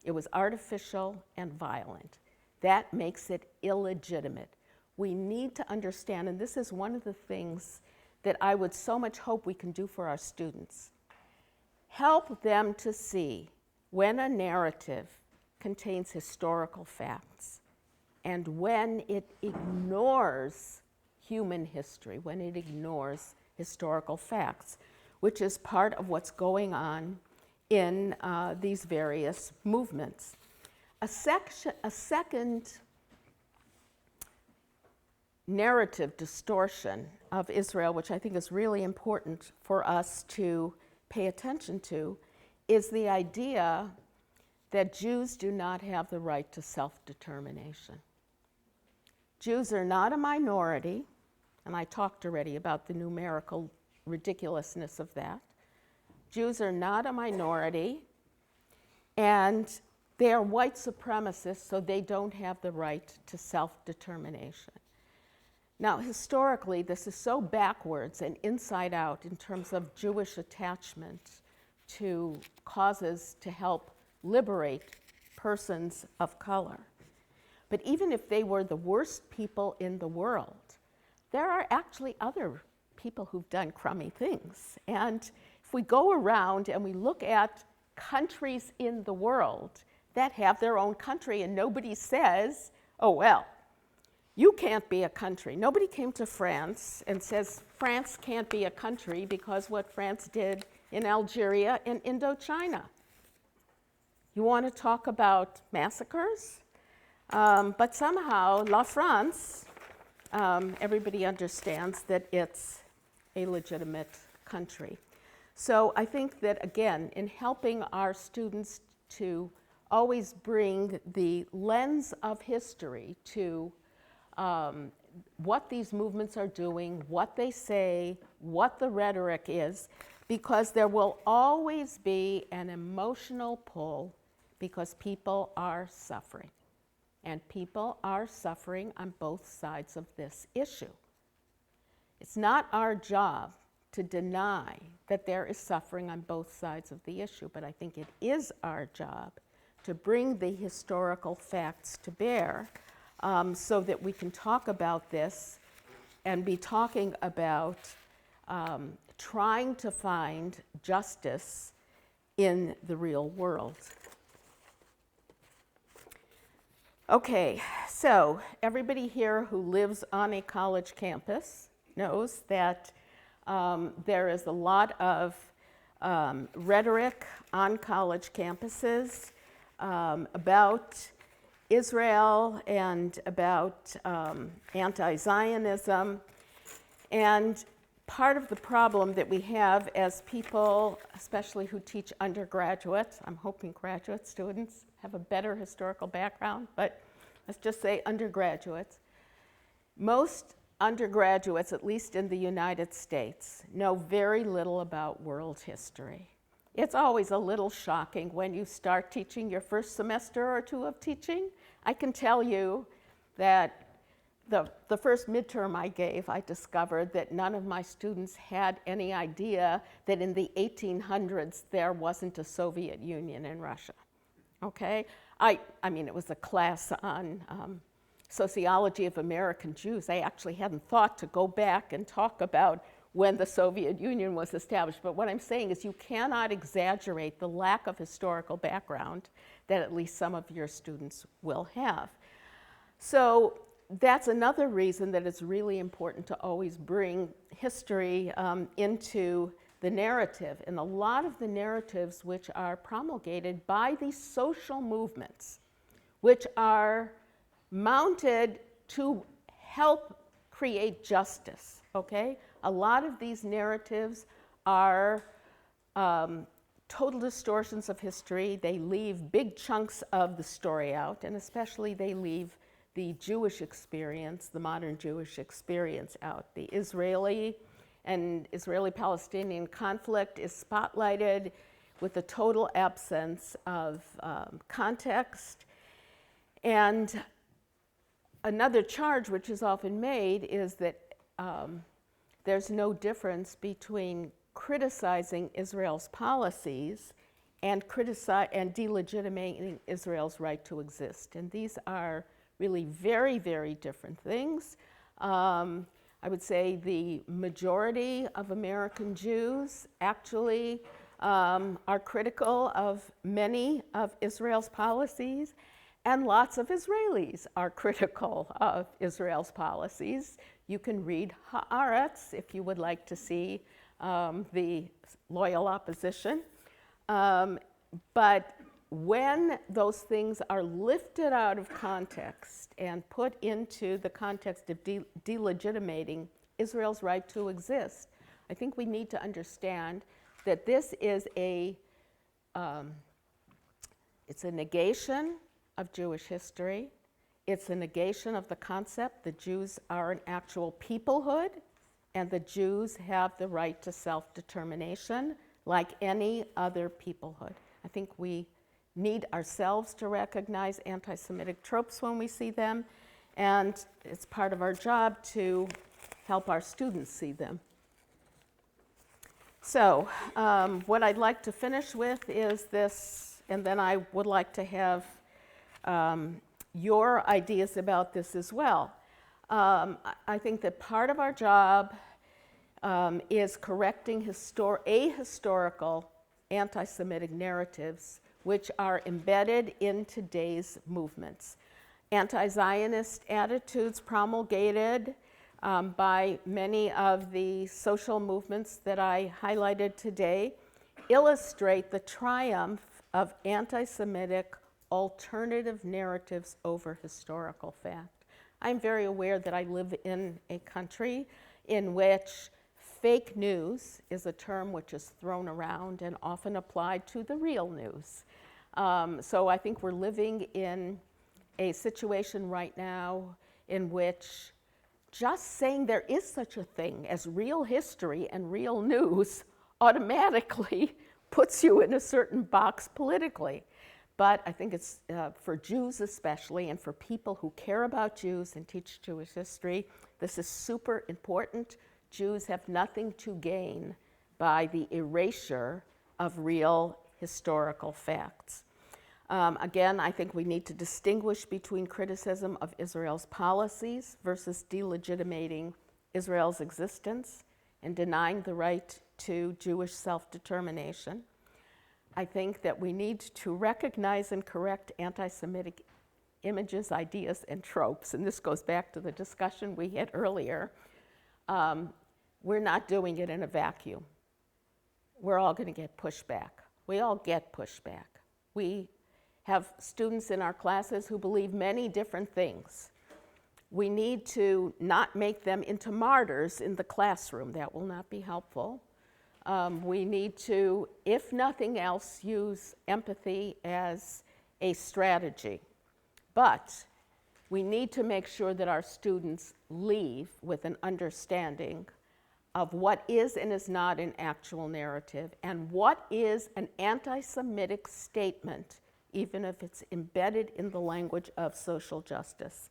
It was artificial and violent. That makes it illegitimate. We need to understand, and this is one of the things that I would so much hope we can do for our students. Help them to see when a narrative contains historical facts and when it ignores human history, when it ignores historical facts, which is part of what's going on in these various movements. A second narrative distortion of Israel, which I think is really important for us to pay attention to, is the idea that Jews do not have the right to self-determination. Jews are not a minority, and I talked already about the numerical ridiculousness of that. Jews are not a minority, and they are white supremacists, so they don't have the right to self-determination. Now, historically, this is so backwards and inside out in terms of Jewish attachment to causes to help liberate persons of color. But even if they were the worst people in the world, there are actually other people who've done crummy things. And if we go around and we look at countries in the world that have their own country and nobody says, oh, well, you can't be a country. Nobody came to France and says France can't be a country because what France did in Algeria and Indochina. You want to talk about massacres? But somehow, La France, everybody understands that it's a legitimate country. So I think that, again, in helping our students to always bring the lens of history to what these movements are doing, what they say, what the rhetoric is, because there will always be an emotional pull because people are suffering. And people are suffering on both sides of this issue. It's not our job to deny that there is suffering on both sides of the issue, but I think it is our job to bring the historical facts to bear so that we can talk about this and be talking about trying to find justice in the real world. Okay, so everybody here who lives on a college campus knows that there is a lot of rhetoric on college campuses about Israel and about anti-Zionism. And part of the problem that we have as people, especially who teach undergraduates, I'm hoping graduate students have a better historical background, but let's just say undergraduates, Most undergraduates, at least in the United States, know very little about world history. It's always a little shocking when you start teaching your first semester or two of teaching. I can tell you that the first midterm I gave, I discovered that none of my students had any idea that in the 1800s there wasn't a Soviet Union in Russia, okay? I mean, it was a class on sociology of American Jews. I actually hadn't thought to go back and talk about when the Soviet Union was established. But what I'm saying is you cannot exaggerate the lack of historical background that at least some of your students will have. So that's another reason that it's really important to always bring history into the narrative. And a lot of the narratives which are promulgated by these social movements, which are mounted to help create justice, okay? A lot of these narratives are total distortions of history. They leave big chunks of the story out, and especially they leave the Jewish experience, the modern Jewish experience out. The Israeli and Israeli-Palestinian conflict is spotlighted with a total absence of context. And another charge which is often made is that there's no difference between criticizing Israel's policies and delegitimating Israel's right to exist. And these are really very, very different things. I would say the majority of American Jews actually are critical of many of Israel's policies, and lots of Israelis are critical of Israel's policies. You can read Haaretz if you would like to see the loyal opposition. But when those things are lifted out of context and put into the context of delegitimating Israel's right to exist, I think we need to understand that this is it's a negation of Jewish history. It's a negation of the concept that Jews are an actual peoplehood and the Jews have the right to self-determination like any other peoplehood. I think we need ourselves to recognize anti-Semitic tropes when we see them, and it's part of our job to help our students see them. So what I'd like to finish with is this, and then I would like to have your ideas about this as well. I think that part of our job is correcting ahistorical anti-Semitic narratives which are embedded in today's movements. Anti-Zionist attitudes promulgated by many of the social movements that I highlighted today illustrate the triumph of anti-Semitic alternative narratives over historical fact. I'm very aware that I live in a country in which fake news is a term which is thrown around and often applied to the real news. So I think we're living in a situation right now in which just saying there is such a thing as real history and real news automatically puts you in a certain box politically. But I think it's for Jews especially, and for people who care about Jews and teach Jewish history, this is super important. Jews have nothing to gain by the erasure of real historical facts. Again, I think we need to distinguish between criticism of Israel's policies versus delegitimating Israel's existence and denying the right to Jewish self-determination. I think that we need to recognize and correct anti-Semitic images, ideas, and tropes. And this goes back to the discussion we had earlier. We're not doing it in a vacuum. We're all going to get pushback. We all get pushback. We have students in our classes who believe many different things. We need to not make them into martyrs in the classroom. That will not be helpful. We need to, if nothing else, use empathy as a strategy. But We need to make sure that our students leave with an understanding of what is and is not an actual narrative, and what is an anti-Semitic statement, even if it's embedded in the language of social justice.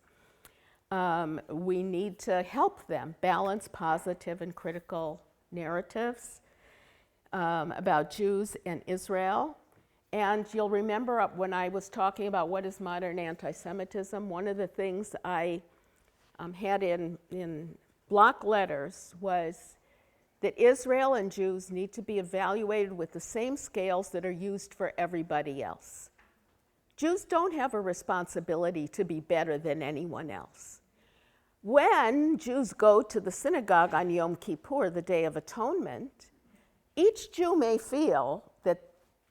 We need to help them balance positive and critical narratives about Jews and Israel. And you'll remember when I was talking about what is modern anti-Semitism, one of the things I had in block letters was that Israel and Jews need to be evaluated with the same scales that are used for everybody else. Jews don't have a responsibility to be better than anyone else. When Jews go to the synagogue on Yom Kippur, the Day of Atonement, each Jew may feel that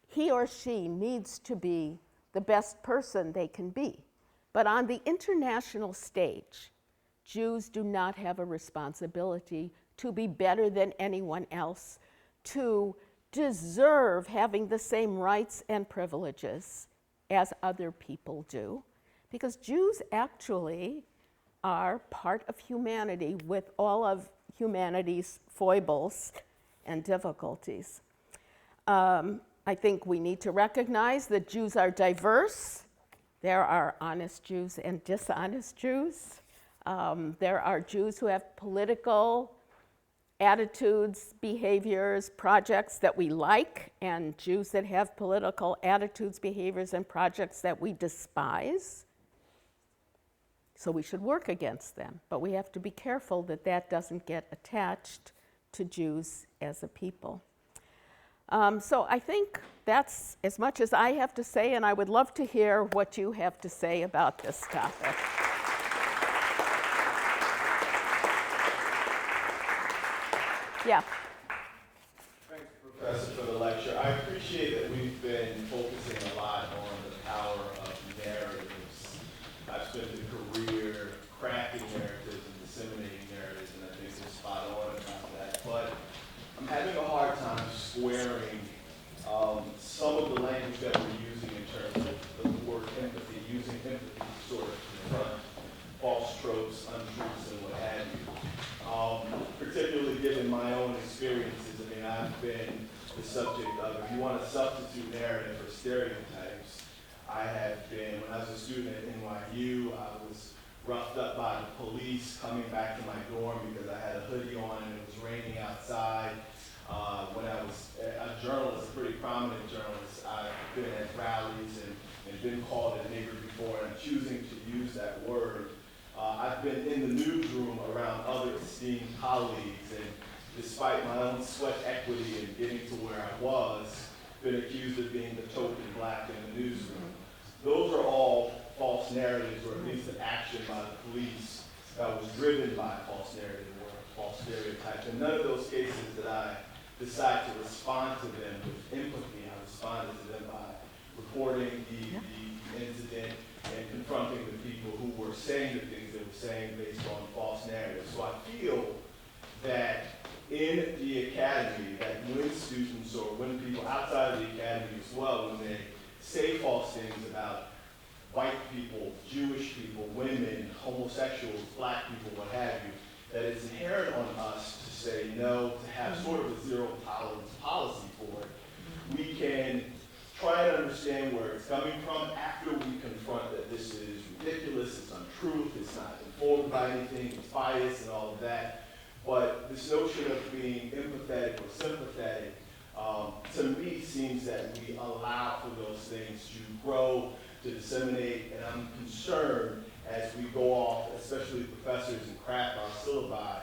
he or she needs to be the best person they can be. But on the international stage, Jews do not have a responsibility to be better than anyone else, to deserve having the same rights and privileges as other people do, because Jews actually are part of humanity with all of humanity's foibles and difficulties. I think we need to recognize that Jews are diverse. There are honest Jews and dishonest Jews. There are Jews who have political attitudes, behaviors, projects that we like, and Jews that have political attitudes, behaviors, and projects that we despise. So we should work against them, but we have to be careful that that doesn't get attached to Jews as a people. So I think that's as much as I have to say, and I would love to hear what you have to say about this topic. Yeah. Thanks, Professor, for the lecture. I appreciate that we've been focusing a lot on the power of narratives. I've spent a career crafting narratives and disseminating narratives, and I think you're spot on about that. But I'm having a hard time squaring some of the language that we're using in terms of the word empathy, using empathy to sort of confront false tropes, untruths, and what have you. Particularly given my own experiences, I mean, I've been the subject of, if you want to substitute narrative for stereotypes, I have been, when I was a student at NYU, I was roughed up by the police coming back to my dorm because I had a hoodie on and it was raining outside. When I was a journalist, a pretty prominent journalist, I've been at rallies and been called a nigger before, and I'm choosing to use that word. I've been in the newsroom around other esteemed colleagues, and despite my own sweat equity in getting to where I was, been accused of being the token black in the newsroom. Those are all false narratives, or at least an action by the police that was driven by a false narrative or a false stereotype. In none of those cases did I decide to respond to them with empathy. I responded to them by reporting the incident and confronting the people who were saying the things they were saying based on false narratives. So I feel that in the academy, that when students or when people outside of the academy as well, when they say false things about white people, Jewish people, women, homosexuals, black people, what have you, that it's inherent on us to say no, to have sort of a zero tolerance policy for it. We can try and understand where it's coming from after we confront that this is ridiculous, it's untruth, it's not informed by anything, it's biased and all of that. But this notion of being empathetic or sympathetic, to me, seems that we allow for those things to grow, to disseminate, and I'm concerned as we go off, especially professors and craft our syllabi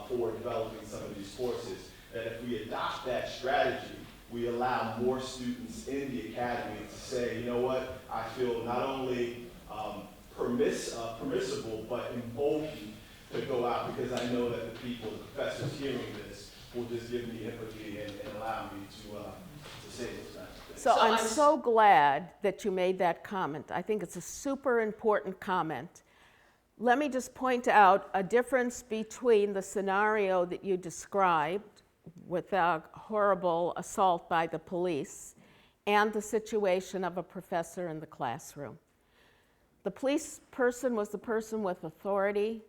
for developing some of these courses, that if we adopt that strategy, we allow more students in the academy to say, you know what, I feel not only permissible, but emboldened to go out because I know that the people, the professors hearing this, will just give me empathy and allow me to say those kinds of things. So I'm so glad that you made that comment. I think it's a super important comment. Let me just point out a difference between the scenario that you described with a horrible assault by the police and the situation of a professor in the classroom. the police person was the person with authority.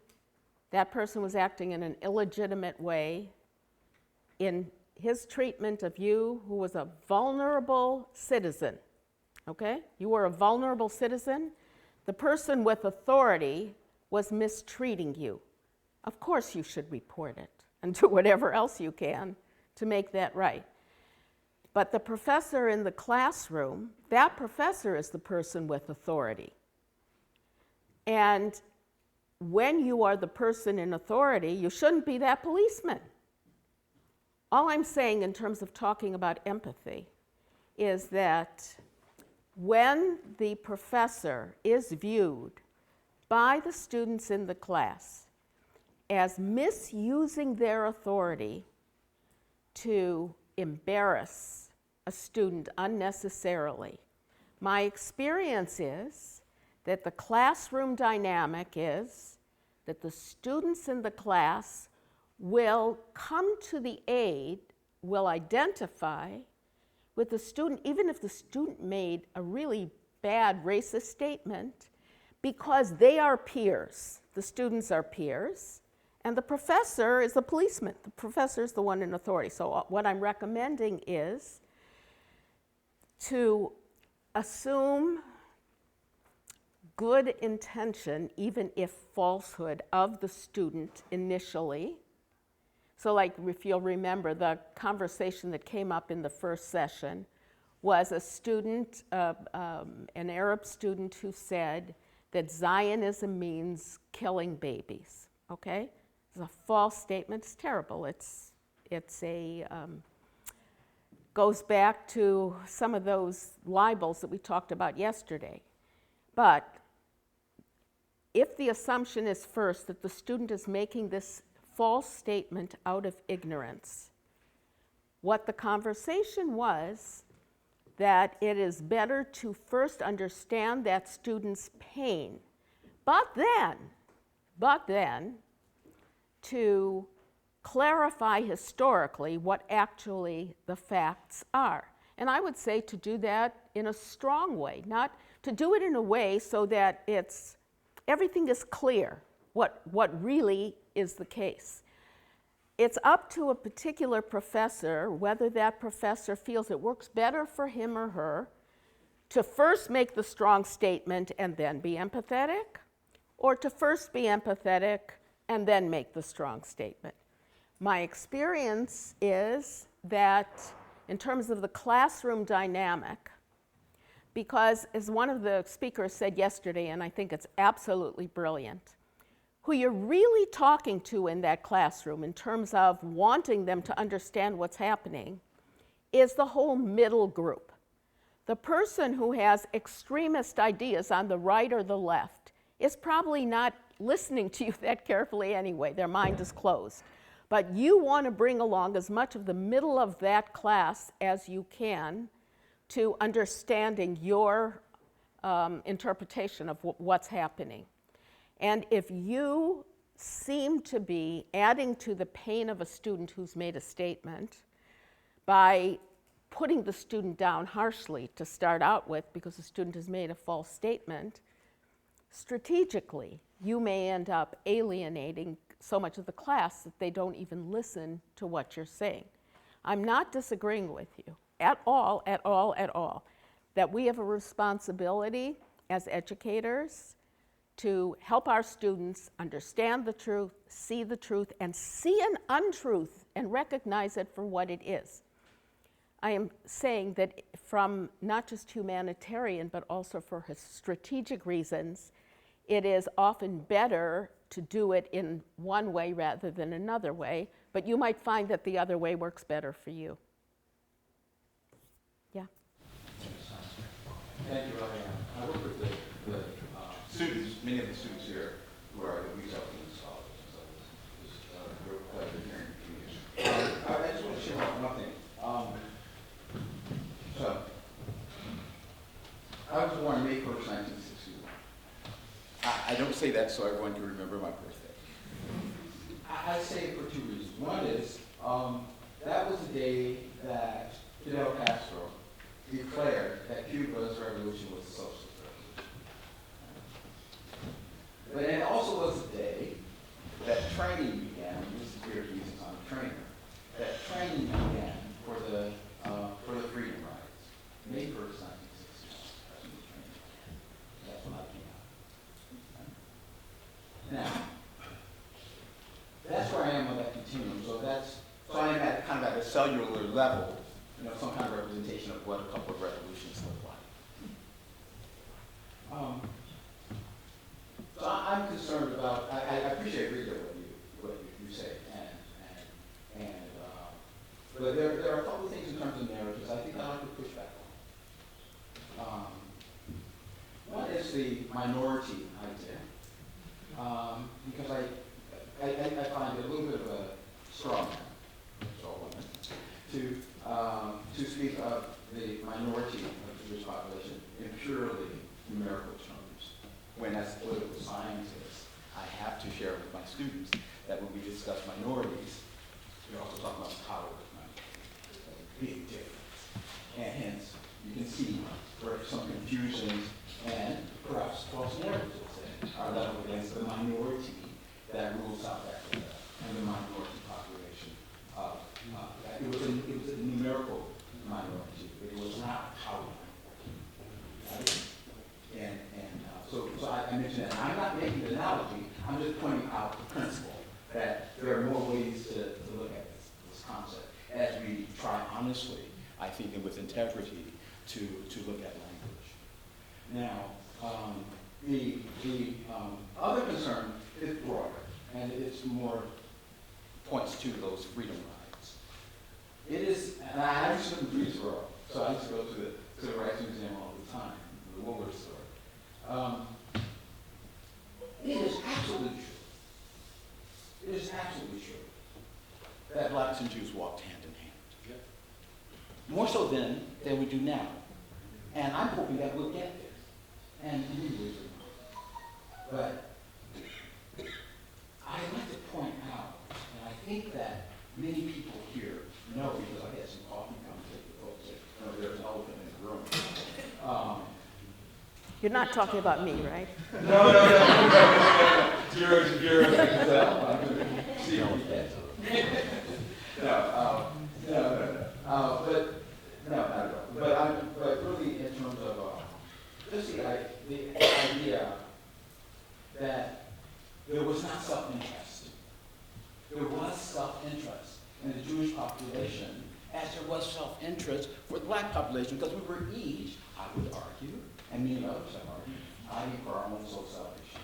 That person was acting in an illegitimate way in his treatment of you, who was a vulnerable citizen, okay? You were a vulnerable citizen. The person with authority was mistreating you. Of course you should report it and do whatever else you can to make that right. But the professor in the classroom, that professor is the person with authority. And when you are the person in authority, you shouldn't be that policeman. All I'm saying in terms of talking about empathy is that when the professor is viewed by the students in the class as misusing their authority to embarrass a student unnecessarily, my experience is that the classroom dynamic is that the students in the class will come to the aid, will identify with the student, even if the student made a really bad racist statement, because they are peers. The students are peers, and the professor is the policeman. The professor is the one in authority. So what I'm recommending is to assume good intention, even if falsehood, of the student initially. So like, if you'll remember, the conversation that came up in the first session was a student, an Arab student, who said that Zionism means killing babies, okay? It's a false statement. It's terrible. Goes back to some of those libels that we talked about yesterday. But if the assumption is first that the student is making this false statement out of ignorance, what the conversation was that it is better to first understand that student's pain, but then to clarify historically what actually the facts are. And I would say to do that in a strong way, not to do it in a way so that everything is clear, what really is the case. It's up to a particular professor, whether that professor feels it works better for him or her to first make the strong statement and then be empathetic, or to first be empathetic and then make the strong statement. My experience is that in terms of the classroom dynamic, because as one of the speakers said yesterday, and I think it's absolutely brilliant, who you're really talking to in that classroom in terms of wanting them to understand what's happening is the whole middle group. The person who has extremist ideas on the right or the left is probably not listening to you that carefully anyway. Their mind is closed. But you want to bring along as much of the middle of that class as you can to understanding your interpretation of what's happening. And if you seem to be adding to the pain of a student who's made a statement by putting the student down harshly to start out with because the student has made a false statement, strategically, you may end up alienating so much of the class that they don't even listen to what you're saying. I'm not disagreeing with you at all, that we have a responsibility as educators to help our students understand the truth, and see an untruth and recognize it for what it is. I am saying that from not just humanitarian, but also for strategic reasons, it is often better to do it in one way rather than another way, but you might find that the other way works better for you. Yeah? Thank you, Ryan. I work with the students, many of the students here who are the result of the scholars. So this is a real pleasure hearing from you. I just want to share one thing. So, I was born May 1st, 1961. I don't say that so everyone can remember my birthday. I say it for two reasons. One is, that was the day that Fidel Castro declared that Cuba's revolution was a socialist revolution. But it also was a day that training began. This is weird reasons I'm a trainer. That training began for the freedom rides. May 1st, 1960. That's when I came out. Now, that's where I am on that continuum. So I am at kind of at a cellular level, some kind of representation of what a couple of revolutions look like. So I'm concerned about. I appreciate reading what you say, but there are a couple of things in terms of narratives I think I like to push back on. One is the minority idea, because I find it a little bit of a straw man, to speak of the minority of the Jewish population in purely numerical terms. When as a political scientist, I have to share with my students that when we discuss minorities, we're also talking about power of minorities. That's a big difference. And hence, you can see where some confusions and perhaps false narratives are leveled against the minority that rules South Africa and the minority population. It was a numerical minority. It was not a power minority. Right? So I mentioned that. I'm not making the analogy. I'm just pointing out the principle that there are more ways to look at this concept as we try honestly, I think, and with integrity to look at language. Now, the other concern is broader, and it's more points to those freedom rides. It is, and I used to live in Greensboro, so I used to go to the Civil Rights Museum all the time, the Woolworth store. It is absolutely true. It is absolutely true that blacks and Jews walked hand in hand. Yep. More so then than we do now. And I'm hoping that we'll get there. And we will. But I'd like to point out, and I think that many people here know, because I had some coffee conversation with folks that there's an elephant in the room. You're not talking about me, right? No. You're see on that. But really in terms of just the idea that there was not self-interest. There was self-interest in the Jewish population as there was self-interest for the black population, because we were each, I would argue, and many others have argued, fighting for our own soul salvation.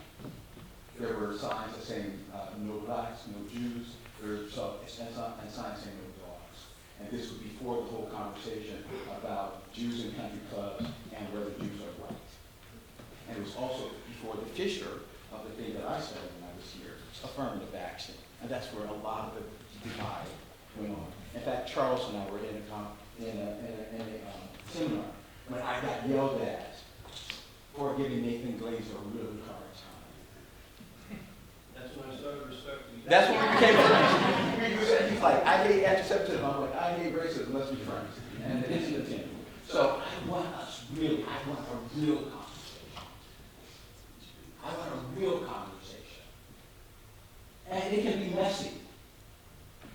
There were signs that saying no blacks, no Jews, and signs saying no dogs. And this was before the whole conversation about Jews in country clubs and whether Jews are white. And it was also before the fissure of the thing that I studied when I was here, affirmative action. And that's where a lot of the divide went on. In fact, Charles and I were in a seminar when I got yelled at for giving Nathan Glazer a really hard time. That's when I started respecting you. That's when we became friends. He's like, I hate anti-Semitism. I'm like, I hate racism. Let's be friends. And it's an attempt. So I want a real conversation. I want a real conversation. And it can be messy.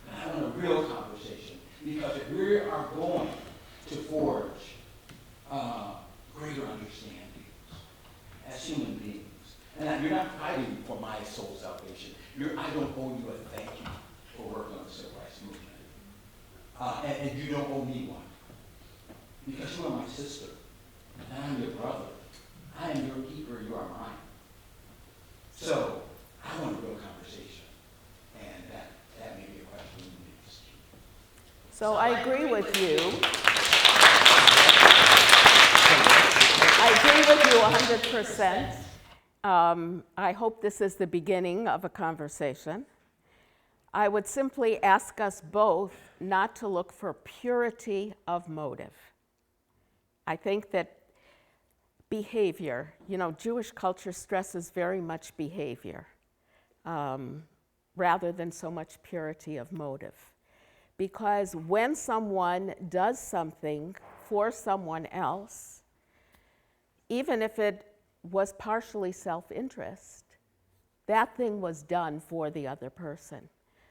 But I want a real conversation. Because if we are going to forge greater understandings as human beings, and you're not fighting for my soul salvation. I don't owe you a thank you for working on the civil rights movement. And you don't owe me one. Because you are my sister, and I'm your brother. I am your keeper, you are mine. So, I want a real conversation. And that may be a question we need to see. So I agree with you. I agree with you 100%. I hope this is the beginning of a conversation. I would simply ask us both not to look for purity of motive. I think that behavior, Jewish culture stresses very much behavior rather than so much purity of motive. Because when someone does something for someone else, even if it was partially self-interest, that thing was done for the other person.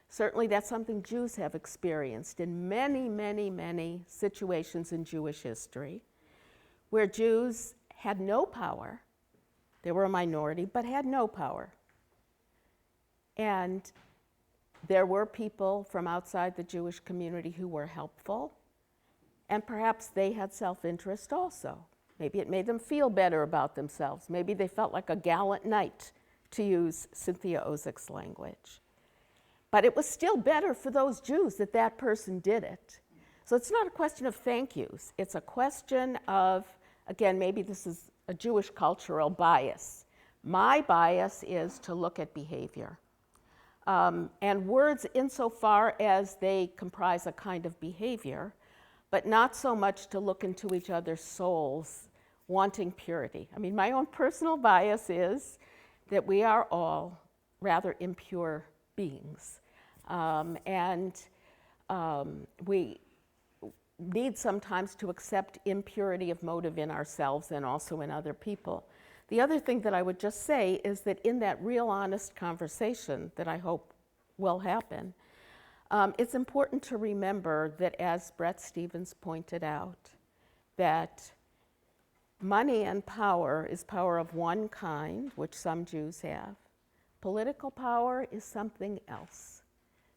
Certainly that's something Jews have experienced in many, many, many situations in Jewish history where Jews had no power. They were a minority, but had no power. And there were people from outside the Jewish community who were helpful, and perhaps they had self-interest also. Maybe it made them feel better about themselves. Maybe they felt like a gallant knight, to use Cynthia Ozik's language. But it was still better for those Jews that that person did it. So it's not a question of thank yous. It's a question of, again, maybe this is a Jewish cultural bias. My bias is to look at behavior. And words insofar as they comprise a kind of behavior, but not so much to look into each other's souls, wanting purity. I mean, my own personal bias is that we are all rather impure beings. We need sometimes to accept impurity of motive in ourselves and also in other people. The other thing that I would just say is that in that real honest conversation that I hope will happen, it's important to remember that, as Bret Stephens pointed out, that money and power is power of one kind, which some Jews have. Political power is something else.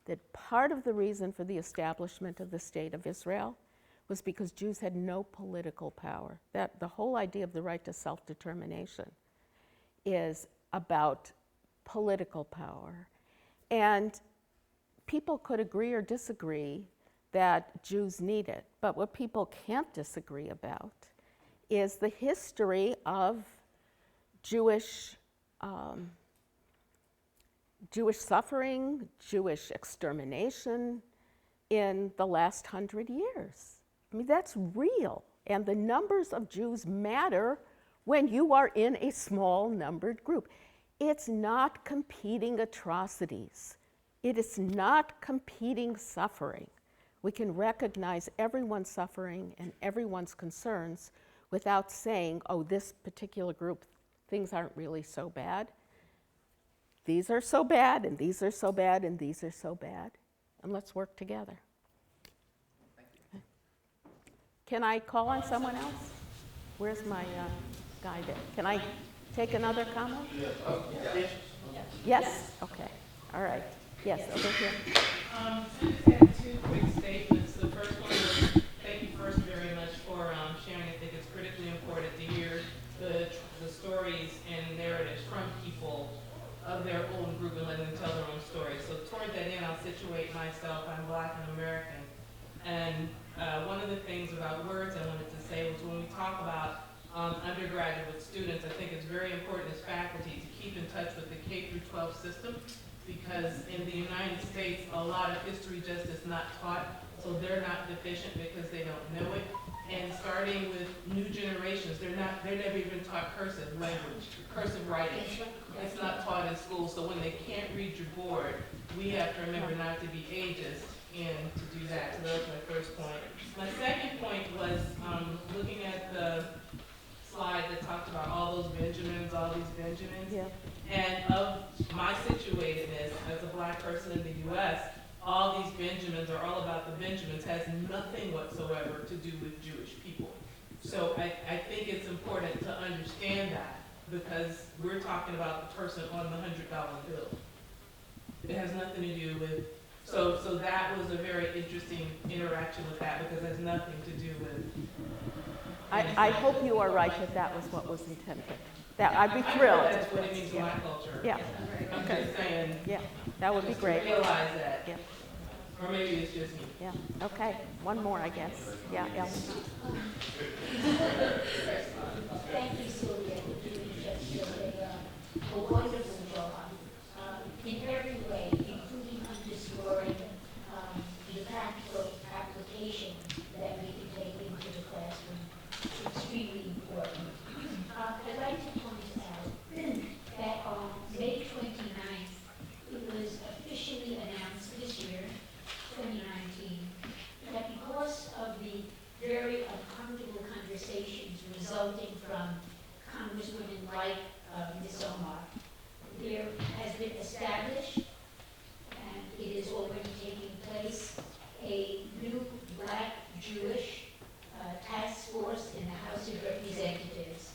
That part of the reason for the establishment of the State of Israel was because Jews had no political power. That the whole idea of the right to self-determination is about political power. And people could agree or disagree that Jews need it, but what people can't disagree about is the history of Jewish suffering, Jewish extermination in the last 100 years. I mean, that's real. And the numbers of Jews matter when you are in a small numbered group. It's not competing atrocities. It is not competing suffering. We can recognize everyone's suffering and everyone's concerns without saying, oh, this particular group, things aren't really so bad. These are so bad, and these are so bad, and these are so bad. And let's work together. Okay. Can I call on someone else? Where's my guy there? Can I take another comment? Yes? Okay. All right. Yes, over here. I just had two quick statements. The first one was, thank you first very much for sharing. I think it's critically important to hear the stories and narratives from people of their own group and letting them tell their own stories. So toward that end, I'll situate myself. I'm Black and American. And one of the things about words I wanted to say was when we talk about undergraduate students, I think it's very important as faculty to keep in touch with the K-12 system, because in the United States, a lot of history just is not taught, so they're not deficient because they don't know it. And starting with new generations, they're never even taught cursive language, cursive writing. It's not taught in school, so when they can't read your board, we have to remember not to be ageist and to do that. So that was my first point. My second point was looking at the slide that talked about all those Benjamins, all these Benjamins. Yeah. And of my situatedness as a Black person in the U.S., all these Benjamins, or all about the Benjamins, has nothing whatsoever to do with Jewish people. So I think it's important to understand that, because we're talking about the person on the $100 bill. It has nothing to do with, so that was a very interesting interaction with that, because it has nothing to do with. I hope you are right that that was what was intended. That I'd be thrilled. That's what it means in my culture. Yeah. I'm just saying. Yeah, that would be just to great. realize that. Yeah. Or maybe it's just me. Yeah. Okay. One more, I guess. Yeah, Ellen. Thank you, Sylvia, for doing just a wonderful job in every way, including underscoring the practical application that we can take into the classroom. It's extremely important. I'd like to point out that on May 29th, it was officially announced this year, 2019, that because of the very uncomfortable conversations resulting from Congresswomen like Ms. Omar, there has place a new black Jewish task force in the House of Representatives,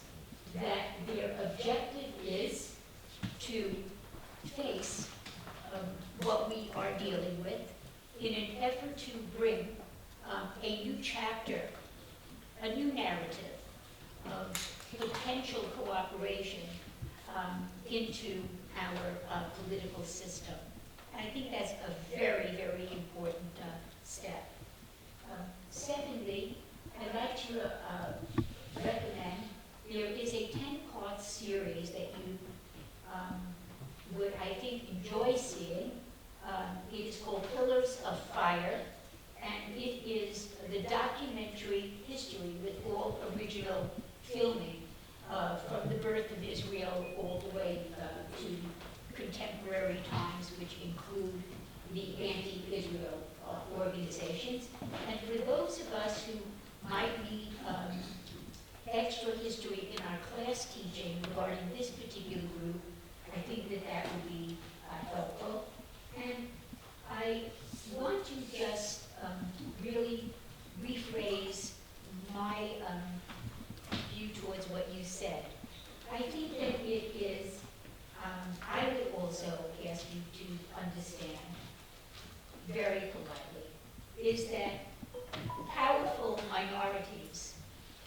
that their objective is to face what we are dealing with in an effort to bring a new chapter, a new narrative of potential cooperation into our political system. And I think that's a very, very important step. Secondly, I'd like to recommend there is a 10-part series that you would, I think, enjoy seeing. It is called Pillars of Fire, and it is the documentary history with all original filming from the birth of Israel all the way to contemporary times, which include the anti-Israel organizations. And for those of us who might need extra history in our class teaching regarding this particular group, I think that that would be helpful. And I want to just really rephrase my view towards what you said. I think that it is, I would also ask you to understand very politely, is that powerful minorities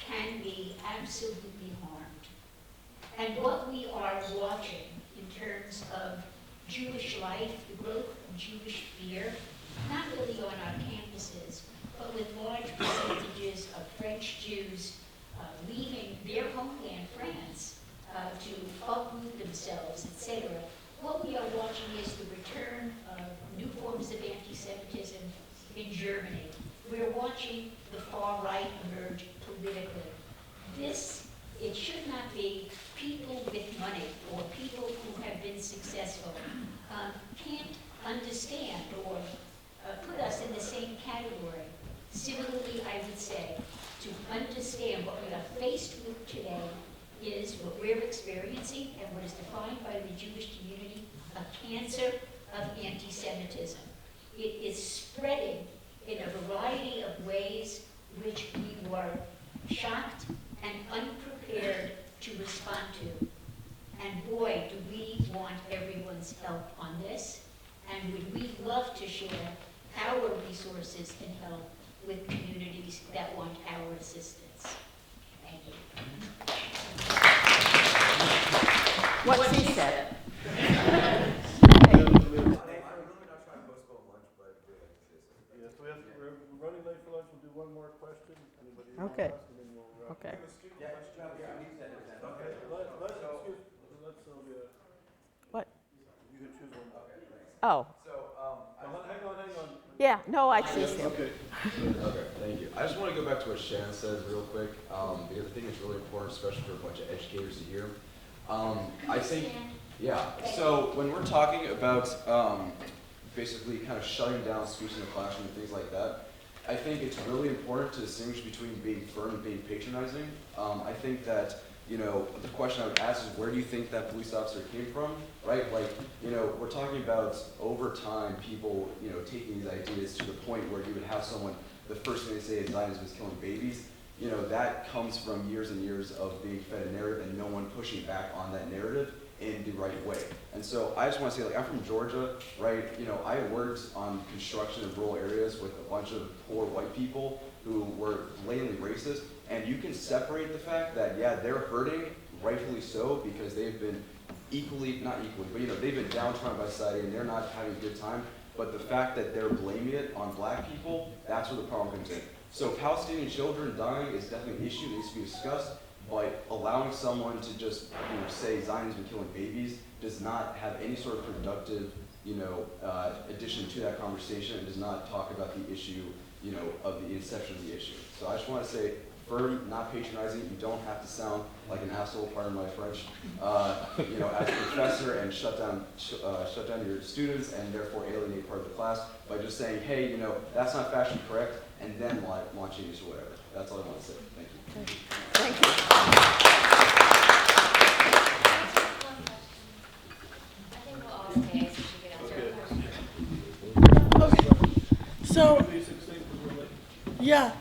can be absolutely harmed. And what we are watching in terms of Jewish life, the growth of Jewish fear, not really on our campuses, but with large percentages of French Jews leaving their homeland, France, to uproot themselves, etc. What we are watching is the return of new forms of anti-Semitism in Germany. We're watching the far right emerge politically. It should not be people with money or people who have been successful can't understand or put us in the same category. Similarly, I would say, to understand what we are faced with today is what we're experiencing and what is defined by the Jewish community, a cancer of anti-Semitism. It is spreading in a variety of ways which we were shocked and unprepared to respond to. And boy, do we want everyone's help on this, and would we love to share our resources and help with communities that want our assistance. Thank you. What she said. Yes, we're running late for lunch. We'll do one more question. Anybody Okay. want to ask, and then we'll wrap. Okay. Okay. Let's Sylvia. What? You can choose one. Oh, Hang on. yeah, no, I see you. Okay. Okay, thank you. I just want to go back to what Shannon said real quick, because I think it's really important, especially for a bunch of educators to hear. I think, yeah, so when we're talking about basically kind of shutting down speech in the classroom and things like that, I think it's really important to distinguish between being firm and being patronizing. I think that, the question I would ask is, where do you think that police officer came from, right? Like, we're talking about over time people, taking these ideas to the point where you would have someone, the first thing they say is Zionism is killing babies. That comes from years and years of being fed a narrative and no one pushing back on that narrative in the right way. And so I just want to say, I'm from Georgia, right? I worked on construction in rural areas with a bunch of poor white people who were blatantly racist, and you can separate the fact that, yeah, they're hurting, rightfully so, because they've been not equally, but they've been downtrodden by society and they're not having a good time. But the fact that they're blaming it on black people, that's where the problem comes in. So Palestinian children dying is definitely an issue that needs to be discussed, but allowing someone to just say Zionism is killing babies does not have any sort of productive addition to that conversation, and does not talk about the issue of the inception of the issue. So I just want to say, firm, not patronizing. You don't have to sound like an asshole, pardon my French, as a professor, and shut down your students and therefore alienate part of the class by just saying, hey, that's not factually correct, and then launching into whatever. That's all I want to say. Thank you. Thank you. I think we'll all stay so she can answer Okay. a question. So, Be succinct as well. yeah.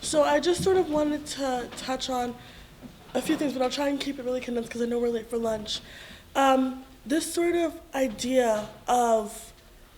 So I just sort of wanted to touch on a few things, but I'll try and keep it really condensed because I know we're late for lunch. This sort of idea of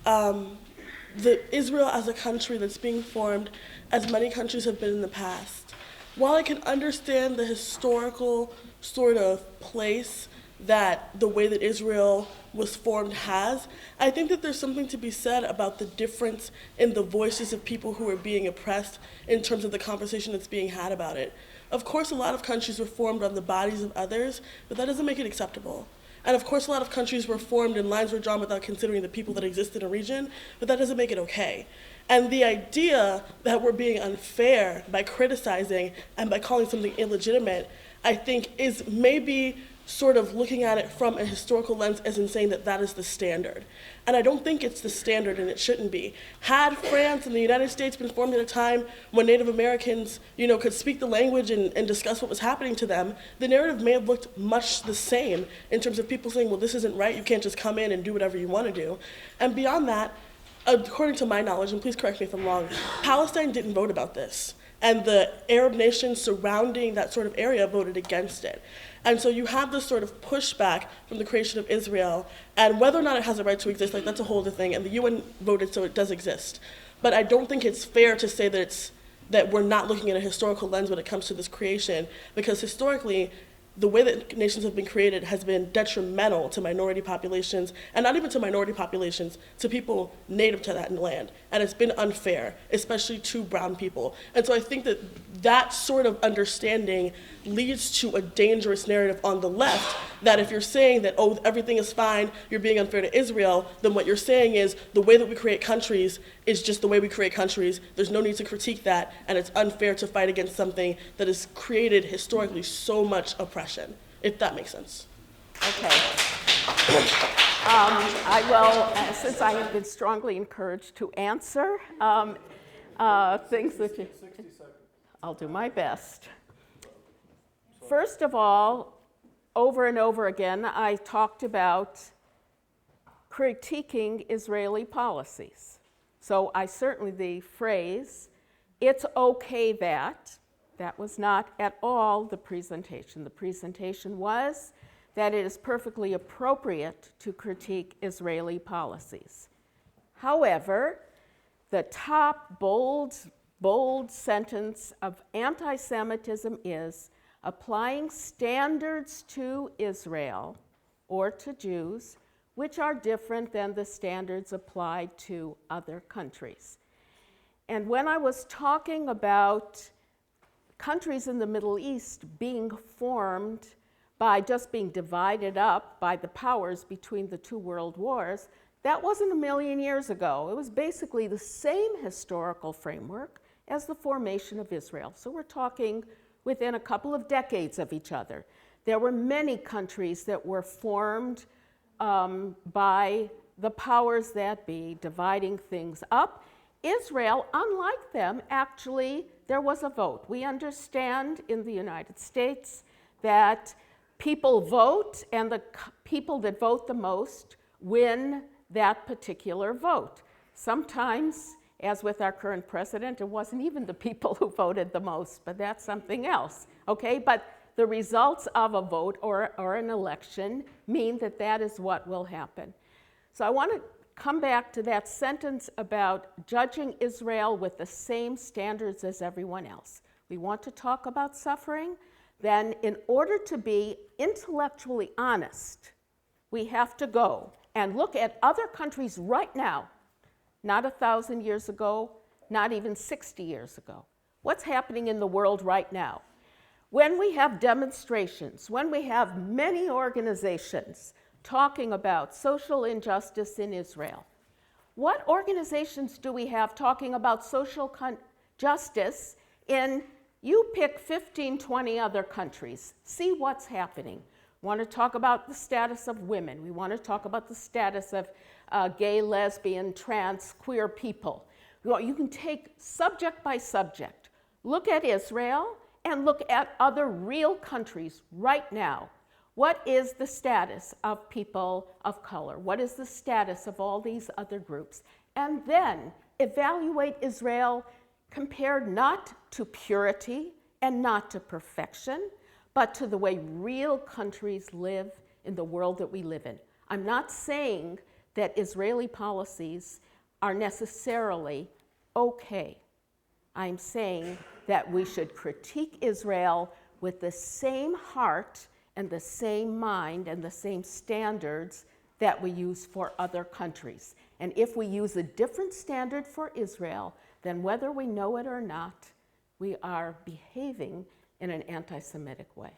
the Israel as a country that's being formed, as many countries have been in the past. While I can understand the historical sort of place that the way that Israel was formed has, I think that there's something to be said about the difference in the voices of people who are being oppressed in terms of the conversation that's being had about it. Of course, a lot of countries were formed on the bodies of others, but that doesn't make it acceptable. And of course, a lot of countries were formed and lines were drawn without considering the people that exist in a region, but that doesn't make it okay. And the idea that we're being unfair by criticizing and by calling something illegitimate, I think is maybe sort of looking at it from a historical lens as in saying that that is the standard. And I don't think it's the standard, and it shouldn't be. Had France and the United States been formed at a time when Native Americans, could speak the language and discuss what was happening to them, the narrative may have looked much the same in terms of people saying, well, this isn't right, you can't just come in and do whatever you want to do. And beyond that, according to my knowledge, and please correct me if I'm wrong, Palestine didn't vote about this. And the Arab nations surrounding that sort of area voted against it. And so you have this sort of pushback from the creation of Israel, and whether or not it has a right to exist, that's a whole other thing, and the UN voted so it does exist. But I don't think it's fair to say that we're not looking at a historical lens when it comes to this creation, because historically, the way that nations have been created has been detrimental to minority populations, and not even to minority populations, to people native to that land. And it's been unfair, especially to brown people. And so I think that sort of understanding leads to a dangerous narrative on the left, that if you're saying that, oh, everything is fine, you're being unfair to Israel, then what you're saying is the way that we create countries is just the way we create countries. There's no need to critique that, and it's unfair to fight against something that has created historically so much oppression, if that makes sense. Okay. I will, since I have been strongly encouraged to answer things that you... 60 seconds. I'll do my best. First of all, over and over again, I talked about critiquing Israeli policies. So the phrase, it's okay that was not at all the presentation. The presentation was that it is perfectly appropriate to critique Israeli policies. However, the top bold sentence of anti-Semitism is applying standards to Israel or to Jews which are different than the standards applied to other countries. And when I was talking about countries in the Middle East being formed by just being divided up by the powers between the two world wars, that wasn't a million years ago. It was basically the same historical framework as the formation of Israel. So we're talking within a couple of decades of each other. There were many countries that were formed by the powers that be, dividing things up. Israel, unlike them, actually, there was a vote. We understand in the United States that people vote, and the people that vote the most win that particular vote. Sometimes, as with our current president, it wasn't even the people who voted the most, but that's something else, okay? But the results of a vote or an election mean that that is what will happen. So I want to come back to that sentence about judging Israel with the same standards as everyone else. We want to talk about suffering, then in order to be intellectually honest, we have to go and look at other countries right now, not 1,000 years ago, not even 60 years ago. What's happening in the world right now? When we have demonstrations, when we have many organizations talking about social injustice in Israel, what organizations do we have talking about social justice in, you pick 15, 20 other countries, see what's happening. We want to talk about the status of women. We want to talk about the status of gay, lesbian, trans, queer people. You can take subject by subject, look at Israel, and look at other real countries right now. What is the status of people of color? What is the status of all these other groups? And then evaluate Israel compared not to purity and not to perfection, but to the way real countries live in the world that we live in. I'm not saying that Israeli policies are necessarily okay. I'm saying that we should critique Israel with the same heart and the same mind and the same standards that we use for other countries. And if we use a different standard for Israel, then whether we know it or not, we are behaving in an anti-Semitic way.